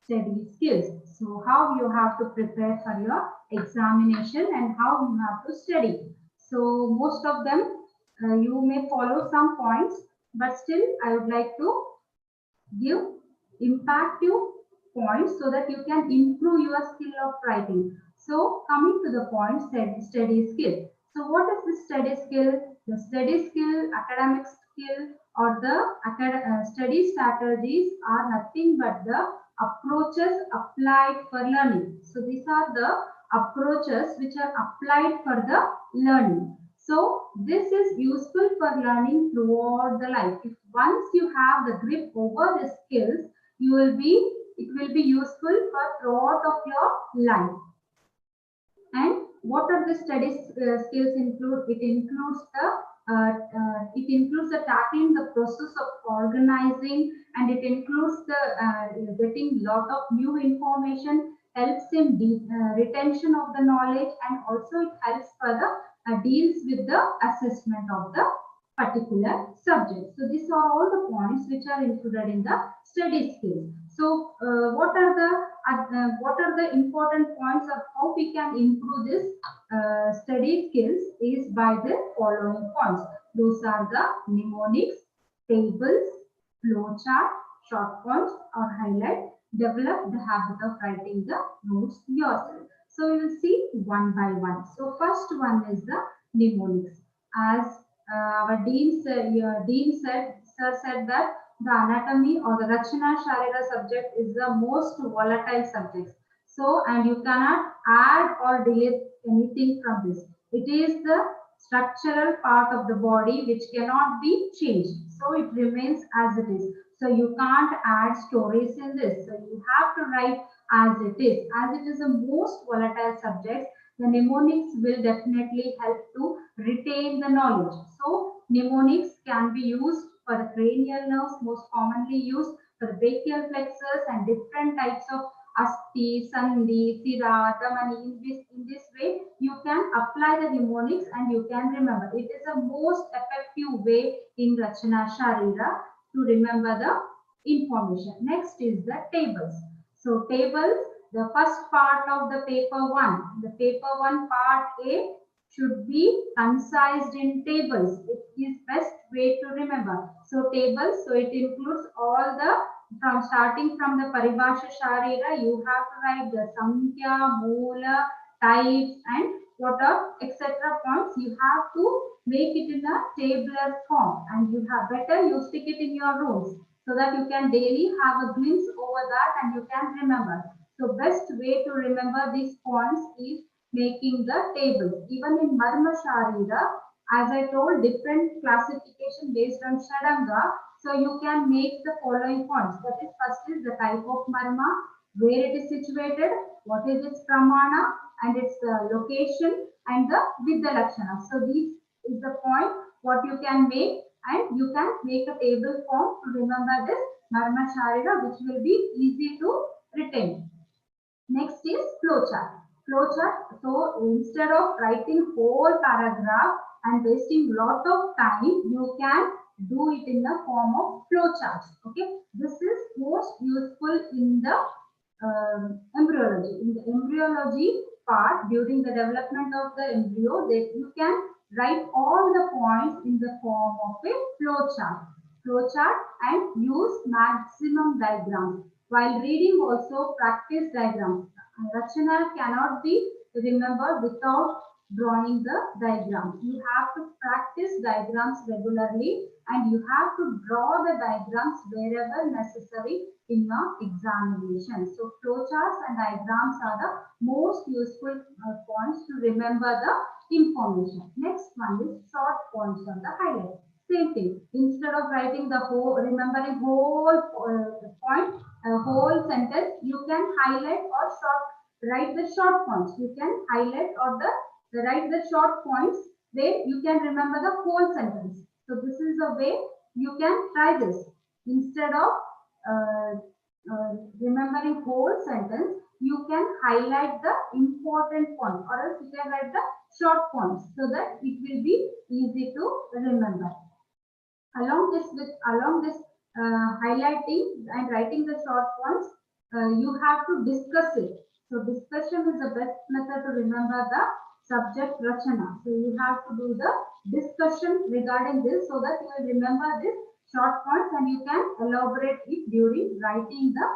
study skills. So how you have to prepare for your examination and how you have to study. So most of them you may follow some points, but still I would like to give impactful points so that you can improve your skill of writing. So coming to the point, study skill. So what is the study skill? The study skill, academic skill, or the study strategies are nothing but the approaches applied for learning. So these are the approaches which are applied for the learning. So this is useful for learning throughout the life. If once you have the grip over the skills, it will be useful for throughout of your life. And what are the study skills include? It includes the tackling the process of organizing, and it includes the getting lot of new information, helps in retention of the knowledge, and also it helps for the deals with the assessment of the particular subject. So these are all the points which are included in the study skills. So what are the important points of how we can improve this study skills is by the following points. Those are the mnemonics, tables, flowchart, short points or highlight. Develop the habit of writing the notes yourself. So you will see one by one. So first one is the mnemonics. As our Dean said that the anatomy or the Rachana Sharira subject is the most volatile subject. So, and you cannot add or delete anything from this. It is the structural part of the body which cannot be changed. So it remains as it is. So you can't add stories in this. So you have to write as it is. As it is the most volatile subject, the mnemonics will definitely help to retain the knowledge. So mnemonics can be used for the cranial nerves, most commonly used for the brachial plexus and different types of asti, sandhi, sira, damani. In this way, you can apply the mnemonics and you can remember. It is the most effective way in Rachana Sharira to remember the information. Next is the tables. So tables, the first part of the paper 1, the paper 1 part A should be concised in tables. It is best way to remember. So tables, so it includes all the, starting from the Paribhasha Sharira, you have to write the Sankhya, Moola, types and what are etc. points. You have to make it in a tabular form, and you have better you stick it in your rooms so that you can daily have a glimpse over that and you can remember. So best way to remember these points is making the tables. Even in Marma Sharira, as I told, different classification based on Shadanga. So you can make the following points. That is, first is the type of Marma, where it is situated, what is its Pramana and its location, and the Vidya-Lakshana. So this is the point what you can make, and you can make a table form to remember this Marma Sharira, which will be easy to retain. Next is flowchart. Flowchart. So instead of writing whole paragraph and wasting lot of time, you can do it in the form of flowcharts. Okay, this is most useful in the embryology. In the embryology part, during the development of the embryo, you can write all the points in the form of a flowchart. Flowchart and use maximum diagrams. While reading, also practice diagrams. Rachana cannot be remembered without drawing the diagrams. You have to practice diagrams regularly and you have to draw the diagrams wherever necessary in your examination. So flowcharts and diagrams are the most useful points to remember the information. Next one is short points on the highlight. Same thing. Instead of writing the whole, remembering whole point, whole sentence, you can highlight or write the short points. You can highlight or write the short points where you can remember the whole sentence. So this is a way you can try this. Instead of remembering whole sentence, you can highlight the important point, or else you can write the short points so that it will be easy to remember. Along this highlighting and writing the short points, you have to discuss it. So discussion is the best method to remember the subject Rachana. So you have to do the discussion regarding this so that you will remember this short points and you can elaborate it during writing the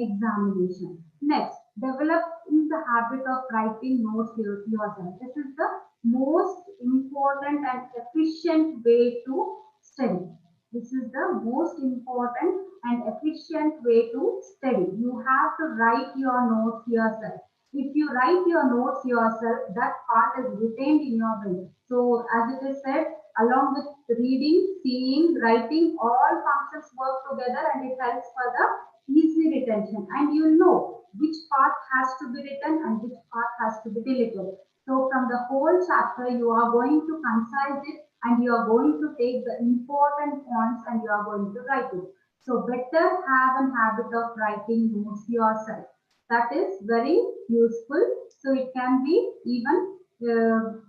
examination. Next, developing the habit of writing notes yourself. This is the most important and efficient way to study. This is the most important and efficient way to study. You have to write your notes yourself. If you write your notes yourself, that part is retained in your brain. So as it is said, along with reading, seeing, writing, all functions work together and it helps for the easy retention. And you know which part has to be written and which part has to be deleted. So from the whole chapter, you are going to concise it and you are going to take the important points and you are going to write it. So better have a habit of writing notes yourself. That is very useful. So it can be even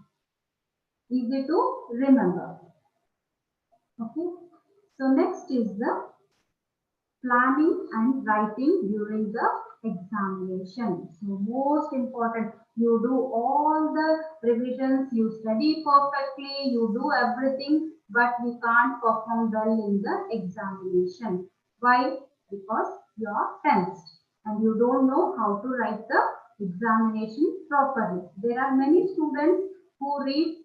easy to remember. Okay. So next is the planning and writing during the examination. So most important, you do all the revisions, you study perfectly, you do everything, but you can't perform well in the examination. Why? Because you are tensed and you don't know how to write the examination properly. There are many students who read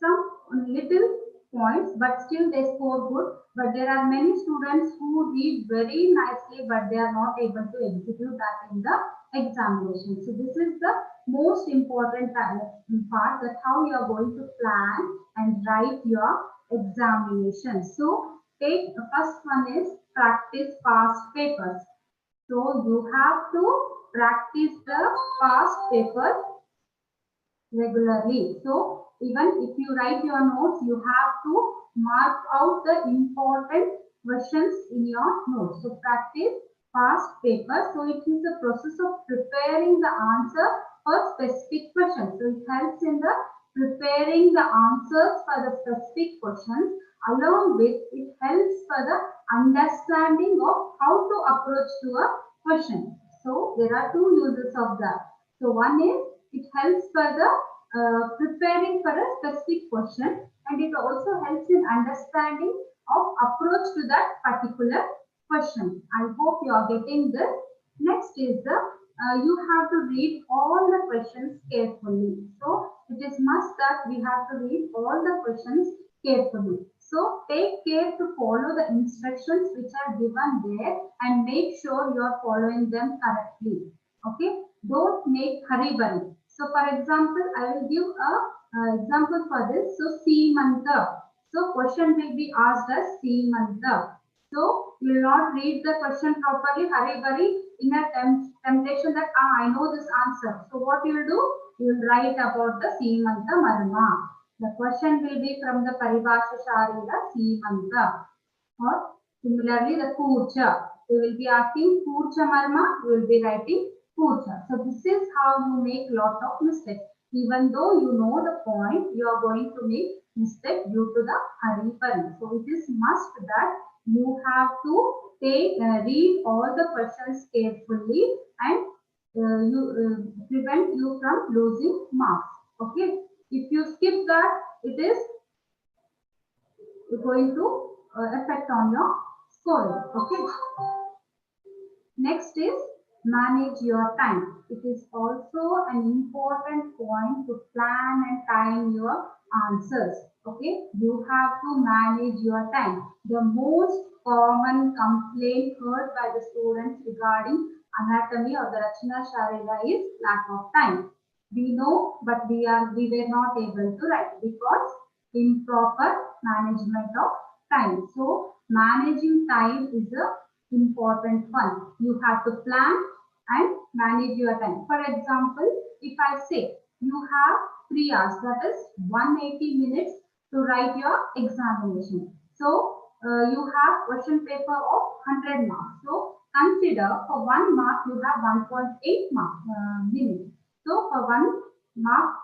some little points but still they score good, but there are many students who read very nicely but they are not able to execute that in the examination. So this is the most important part, that how you are going to plan and write your examination. So take the first one is practice past papers. So you have to practice the past papers regularly. So even if you write your notes, you have to mark out the important questions in your notes. So practice past papers. So it is the process of preparing the answer for specific questions. So it helps in the preparing the answers for the specific questions. Along with it helps for the understanding of how to approach to a question. So there are two uses of that. So one is it helps for the preparing for a specific question, and it also helps in understanding of approach to that particular question. I hope you are getting this. Next is the you have to read all the questions carefully. So it is must that we have to read all the questions carefully. So take care to follow the instructions which are given there and make sure you are following them correctly. Okay, don't make hurry-burry. So for example, I will give a example for this. So Seemanta. So question will be asked as Seemanta. So you will not read the question properly, hurry-burry, in a temptation that I know this answer. So what you will do? You will write about the Seemanta Marma. The question will be from the Paribhasha Sharira Seemanta. Or similarly the Purcha. They will be asking Purcha Marma. You will be writing Purcha. So this is how you make lot of mistakes. Even though you know the point, you are going to make mistake due to the hurry-burry. So it is must that you have to read all the questions carefully and prevent you from losing marks. Okay. If you skip that, it is going to affect on your scoring. Okay. Next is manage your time. It is also an important point to plan and time your answers. Okay, you have to manage your time. The most common complaint heard by the students regarding anatomy or the Rachana Sharira is lack of time. We know, but we were not able to write because improper management of time. So managing time is a important one. You have to plan and manage your time. For example, if I say you have 3 hours, that is 180 minutes to write your examination. So you have question paper of 100 marks. So consider for 1 mark you have 1.8 minutes. So for 1 mark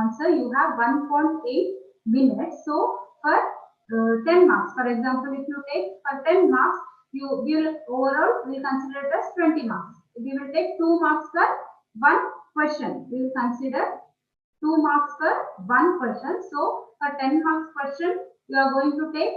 answer you have 1.8 minutes. So for 10 marks, for example, if you take for 10 marks, we will overall we will consider it as 20 marks. We will take 2 marks for 1 question. We will consider 2 marks for 1 question. So for 10 marks question, you are going to take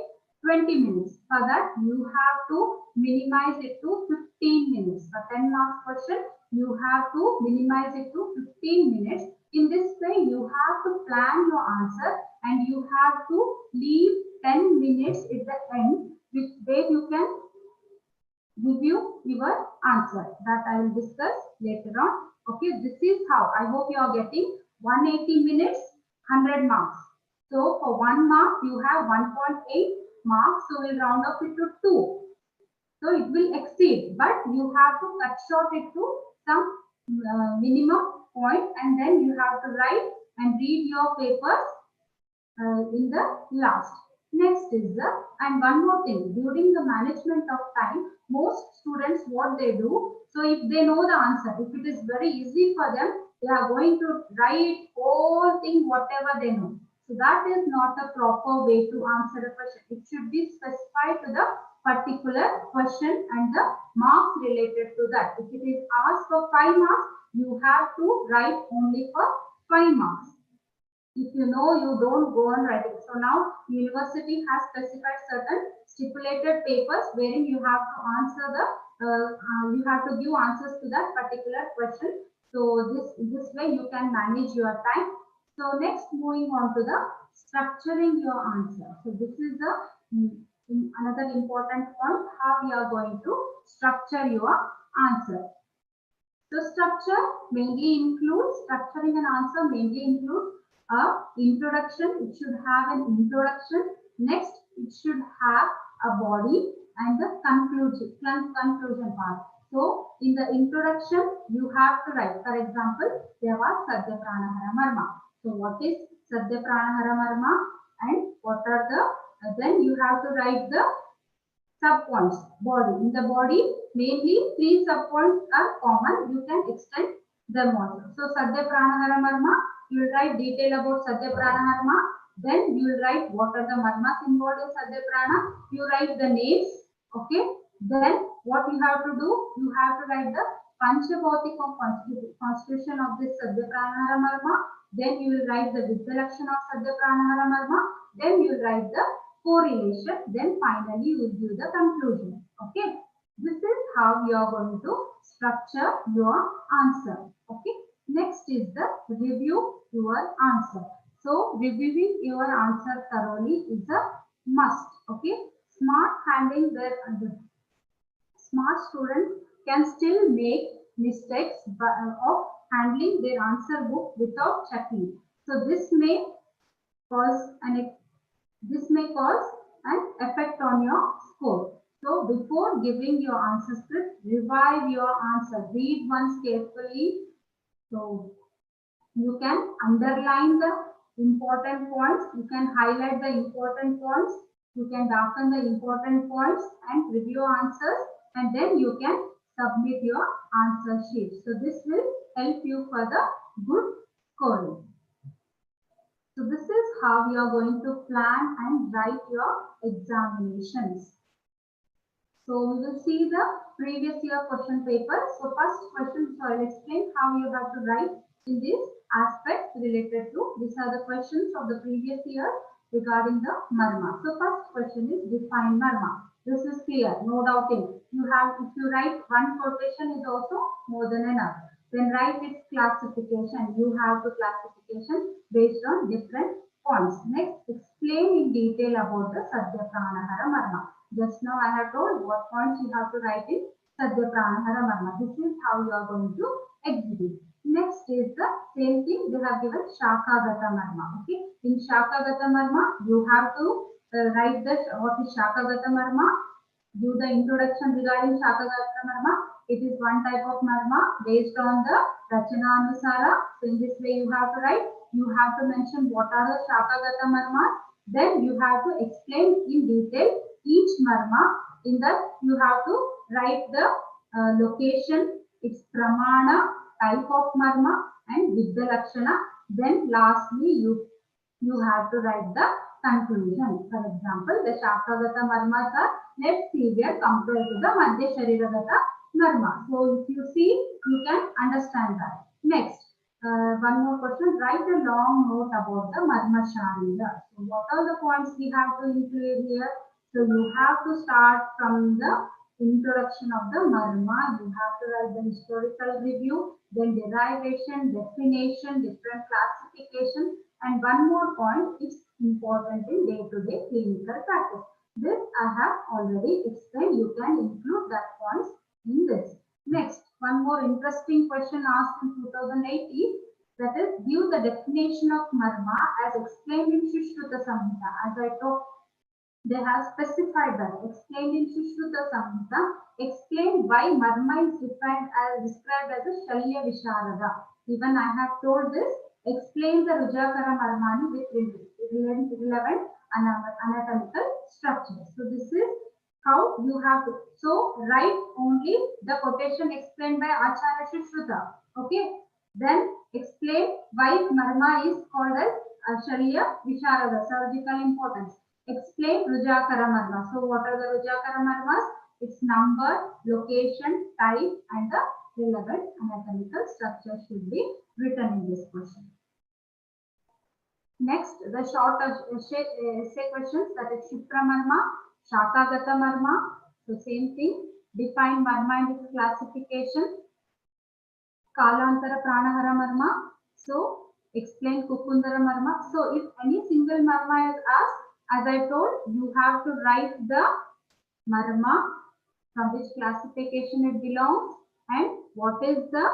20 minutes. For that, you have to minimize it to 15 minutes. For 10 marks question, you have to minimize it to 15 minutes. In this way, you have to plan your answer and you have to leave 10 minutes at the end, which way you can review your answer. That I will discuss later on. Okay, this is how. I hope you are getting 180 minutes, 100 marks. So for 1 mark, you have 1.8 marks. So we'll round up it to 2. So it will exceed, but you have to cut short it to some minimum point, and then you have to write and read your papers in the last. Next is and one more thing, during the management of time, most students what they do, so if they know the answer, if it is very easy for them, they are going to write whole thing whatever they know. So that is not a proper way to answer a question. It should be specified to the particular question and the marks related to that. If it is asked for 5 marks, you have to write only for 5 marks. If you know, you don't go on writing. So now university has specified certain stipulated papers wherein you have to answer the you have to give answers to that particular question. So this way you can manage your time. So next, moving on to the structuring your answer. So this is the another important point, how we are going to structure your answer. So structure mainly includes, structuring an answer mainly includes introduction. It should have an introduction. Next, it should have a body and the conclusion part. So in the introduction, you have to write, for example, there was SADHYPRANAHARA MARMA. So what is SADHYPRANAHARA MARMA and what are the, then you have to write the subpoints, body. In the body, mainly 3 subpoints are common. You can extend them also. So SADHYPRANAHARA MARMA, you will write detail about SADHYPRANAHARA MARMA. Then you will write what are the marmas involved in SADHYPRANA. You write the names. Okay. Then what you have to do? You have to write the Panchabhautika constitution of this SADHYPRANAHARA MARMA. Then you will write the Vishalyagnana of SADHYPRANAHARA MARMA. Then you will write the correlation. Then finally you will give the conclusion. Okay. This is how you are going to structure your answer. Okay. Next is the review your answer. So reviewing your answer thoroughly is a must. Okay. Smart handling their smart students can still make mistakes of handling their answer book without checking. So this may cause an effect on your score. So before giving your answer script, revise your answer. Read once carefully. So you can underline the important points. You can highlight the important points. You can darken the important points and review answers. And then you can submit your answer sheet. So this will help you for the good scoring. So this is how you are going to plan and write your examinations. So we will see the previous year question paper. So first question, so I will explain how you have to write in these aspects related to, these are the questions of the previous year regarding the Marma. So first question is define Marma. This is clear, no doubting. You have, if you write one quotation is also more than enough. Then write its classification. You have the classification based on different points. Next, explain in detail about the SADHYPRANAHARA MARMA. Just now I have told what points you have to write in SADHYPRANAHARA MARMA. This is how you are going to execute. Next is the same thing. They have given Shakagata Marma. Okay. In Shakagata Marma, you have to write the what is Shakagata Marma. Give the introduction regarding Shakagata Marma. It is one type of Marma based on the Rachana Anusara. So in this way you have to write. You have to mention what are the Shakagata Marmas. Then you have to explain in detail each Marma. In that you have to write the location, its Pramana, type of Marma and Vidhalakshana. Then lastly you have to write the conclusion. For example, the Shakagata Marmas are less severe compared to the Madhya Shariragata Marma. So if you see, you can understand that. Next, one more question. Write a long note about the Marma Sharira. So what are the points we have to include here? So you have to start from the introduction of the Marma. You have to write the historical review, then derivation, definition, different classification, and one more point is important in day-to-day clinical practice. This I have already explained. You can include that points in this. Next, one more interesting question asked in 2018, that is, give the definition of Marma as explained in SHRUTA Samhita. As I told, they have specified that, explained in SHRUTA Samhita, explain why Marma is described as a Shalya Visharada. Even I have told this, explain the Rujakara Marmani with relevant anatomical structures. So this is how you have to. So write only the quotation explained by Acharya Shruta. Okay. Then explain why Marma is called as Shalya Visharada, surgical importance. Explain Rujakara Marma. So what are the Rujakara Marmas? Its number, location, type, and the relevant anatomical structure should be written in this question. Next, the short essay questions, that is Shipra Marma, Shakagata Marma. So same thing. Define Marma and its classification. Kalantara-pranahara Marma. So explain Kukundara Marma. So if any single Marma is asked, as I told, you have to write the Marma, from which classification it belongs, and what is the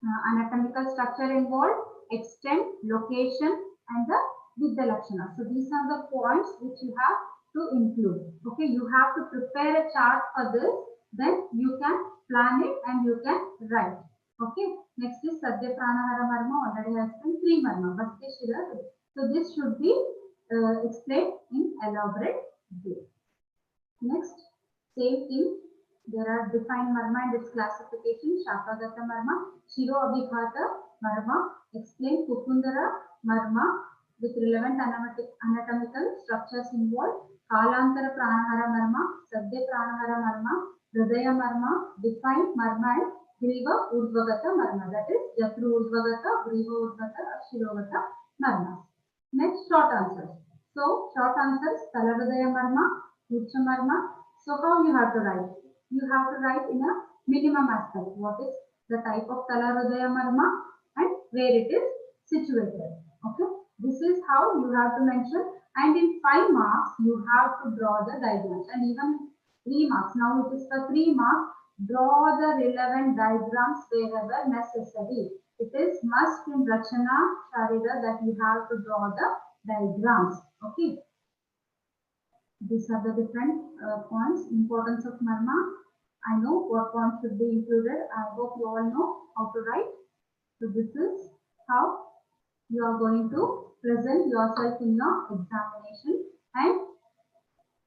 anatomical structure involved, extent, location, and the Vidhalakshana. So these are the points which you have to include. Okay, you have to prepare a chart for this, then you can plan it and you can write. Okay, next is SADHYPRANAHARA Marma. Already has been 3 Marma, but this should have. So this should be explained in elaborate way. Next, same thing. There are defined Marma and its classification. Shakagata Marma, SHIROGATA Marma, explain Kukundara Marma with relevant anatomical structures involved. Kalantara-pranahara Marma, SADHYPRANAHARA Marma, Hridaya Marma, define Marma and GRIHA-TRAYI Marma. That is Jatru-Urdhwajatra, GRIHA-TRAYI, SHIROGATA Marma. Next, short answers. So short answers: Talahridaya Marma, Ucha Marma. So how you have to write? You have to write in a minimum aspect. What is the type of Talahridaya Marma and where it is situated. Okay. This is how you have to mention. And in 5 marks, you have to draw the diagrams. And even 3 marks. Now it is for 3 marks. Draw the relevant diagrams wherever necessary. It is must in Rachana Sharira that you have to draw the diagrams. Okay. These are the different points. Importance of Marma. I know what points should be included. I hope you all know how to write. So this is how you are going to present yourself in your examination. And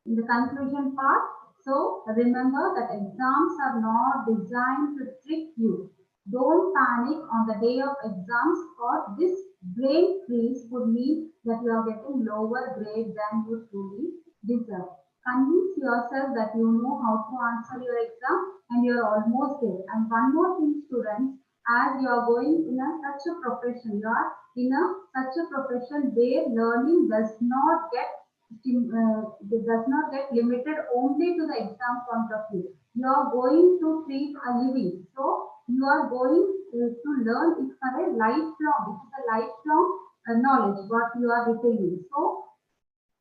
in the conclusion part, so remember that exams are not designed to trick you. Don't panic on the day of exams, or this brain freeze would mean that you are getting lower grade than you truly deserve. Convince yourself that you know how to answer your exam and you are almost there. And one more thing, students, as you are going in such a profession, you are in such a profession where learning does not get it does not get limited only to the exam point of view. You are going to treat a living. So you are going to learn it for a lifelong. It is a lifelong knowledge what you are retaining. So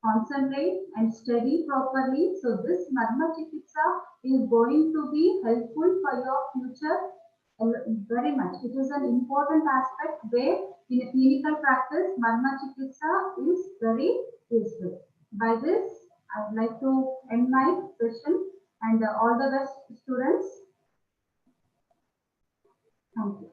concentrate and study properly. So this Marma Chikitsa is going to be helpful for your future very much. It is an important aspect where in a clinical practice, Marma Chikitsa is very useful. By this, I would like to end my session and all the best students. Thank you.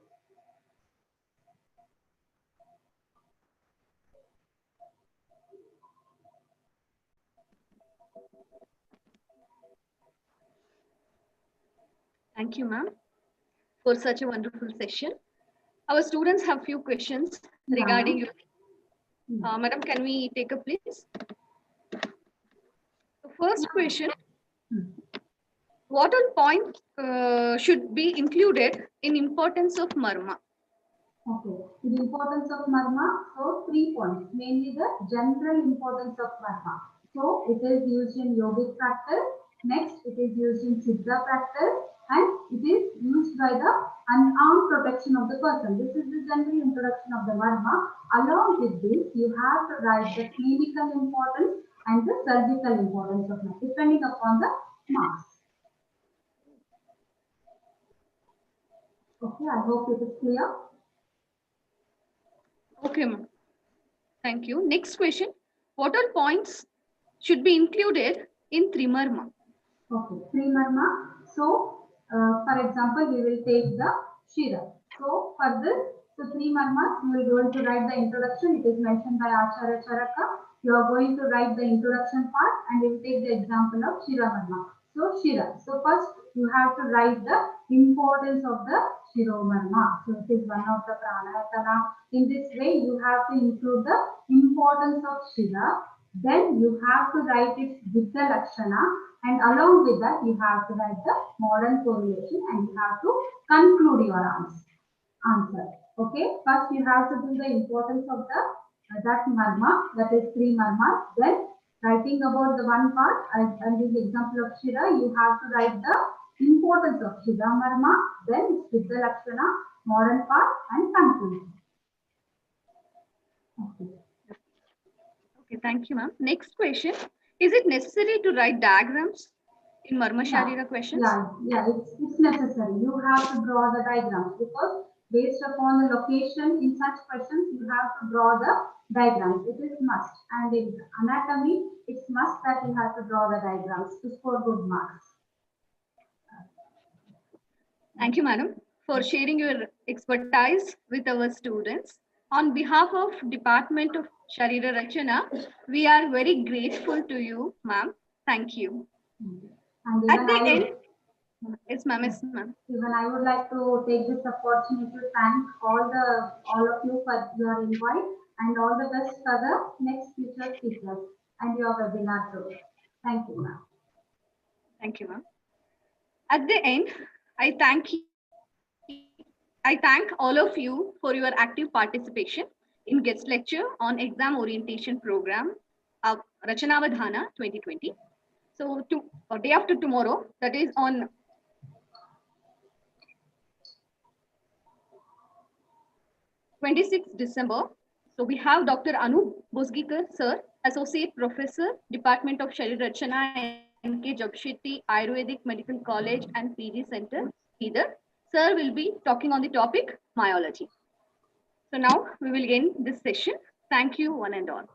Thank you, ma'am, for such a wonderful session. Our students have few questions regarding you. Madam, can we take up, please? The first question, what all points should be included in importance of Marma? Okay, the importance of Marma, so 3 points, mainly the general importance of Marma. So it is used in yogic practice, next it is used in SIDDHA practice, and it is used by the unarmed protection of the person. This is the general introduction of the Marma. Along with this, you have to write the clinical importance and the surgical importance of Marma, depending upon the marks. Okay, I hope it is clear. Okay, ma'am. Thank you. Next question. What all points should be included in Trimarma? Okay, Trimarma. So, for example, we will take the Shira. So, for this, so 3 marmas, you are going to write the introduction. It is mentioned by Acharya Charaka. You are going to write the introduction part and you will take the example of Shira Marma. So, Shira. So, first you have to write the importance of the Shiro Marma. So, it is one of the Pranayatana. In this way, you have to include the importance of Shira. Then you have to write it with the Lakshana, and along with that you have to write the modern correlation and you have to conclude your answer. Okay, first you have to do the importance of the that marma, that is 3 marmas. Then writing about the one part, and give the example of Shira, you have to write the importance of Shira marma, then Siddha Lakshana, modern part and conclusion. Okay. Okay, thank you, ma'am. Next question. Is it necessary to write diagrams in Marma Sharira questions? Yeah, it's necessary. You have to draw the diagrams because based upon the location in such questions, you have to draw the diagrams. It is must. And in anatomy, it's must that you have to draw the diagrams to score good marks. Thank you, madam, for sharing your expertise with our students. On behalf of Department of Sharira Rachana, we are very grateful to you, ma'am. Thank you. And at the end, yes, ma'am. Yes, ma'am. Even I would like to take this opportunity to thank all of you for your invite and all the best for the next future speakers and your webinar too. Thank you, ma'am. Thank you, ma'am. At the end, I thank all of you for your active participation in guest lecture on exam orientation program of Rachanavadhana 2020. So, day after tomorrow, that is on 26th December. So we have Dr. Anu Bosgikar, sir, Associate Professor, Department of Sharira Rachana, NK Jamshetty Ayurvedic Medical College and PG Center, either. Sir will be talking on the topic myology. So now we will end this session. Thank you, one and all.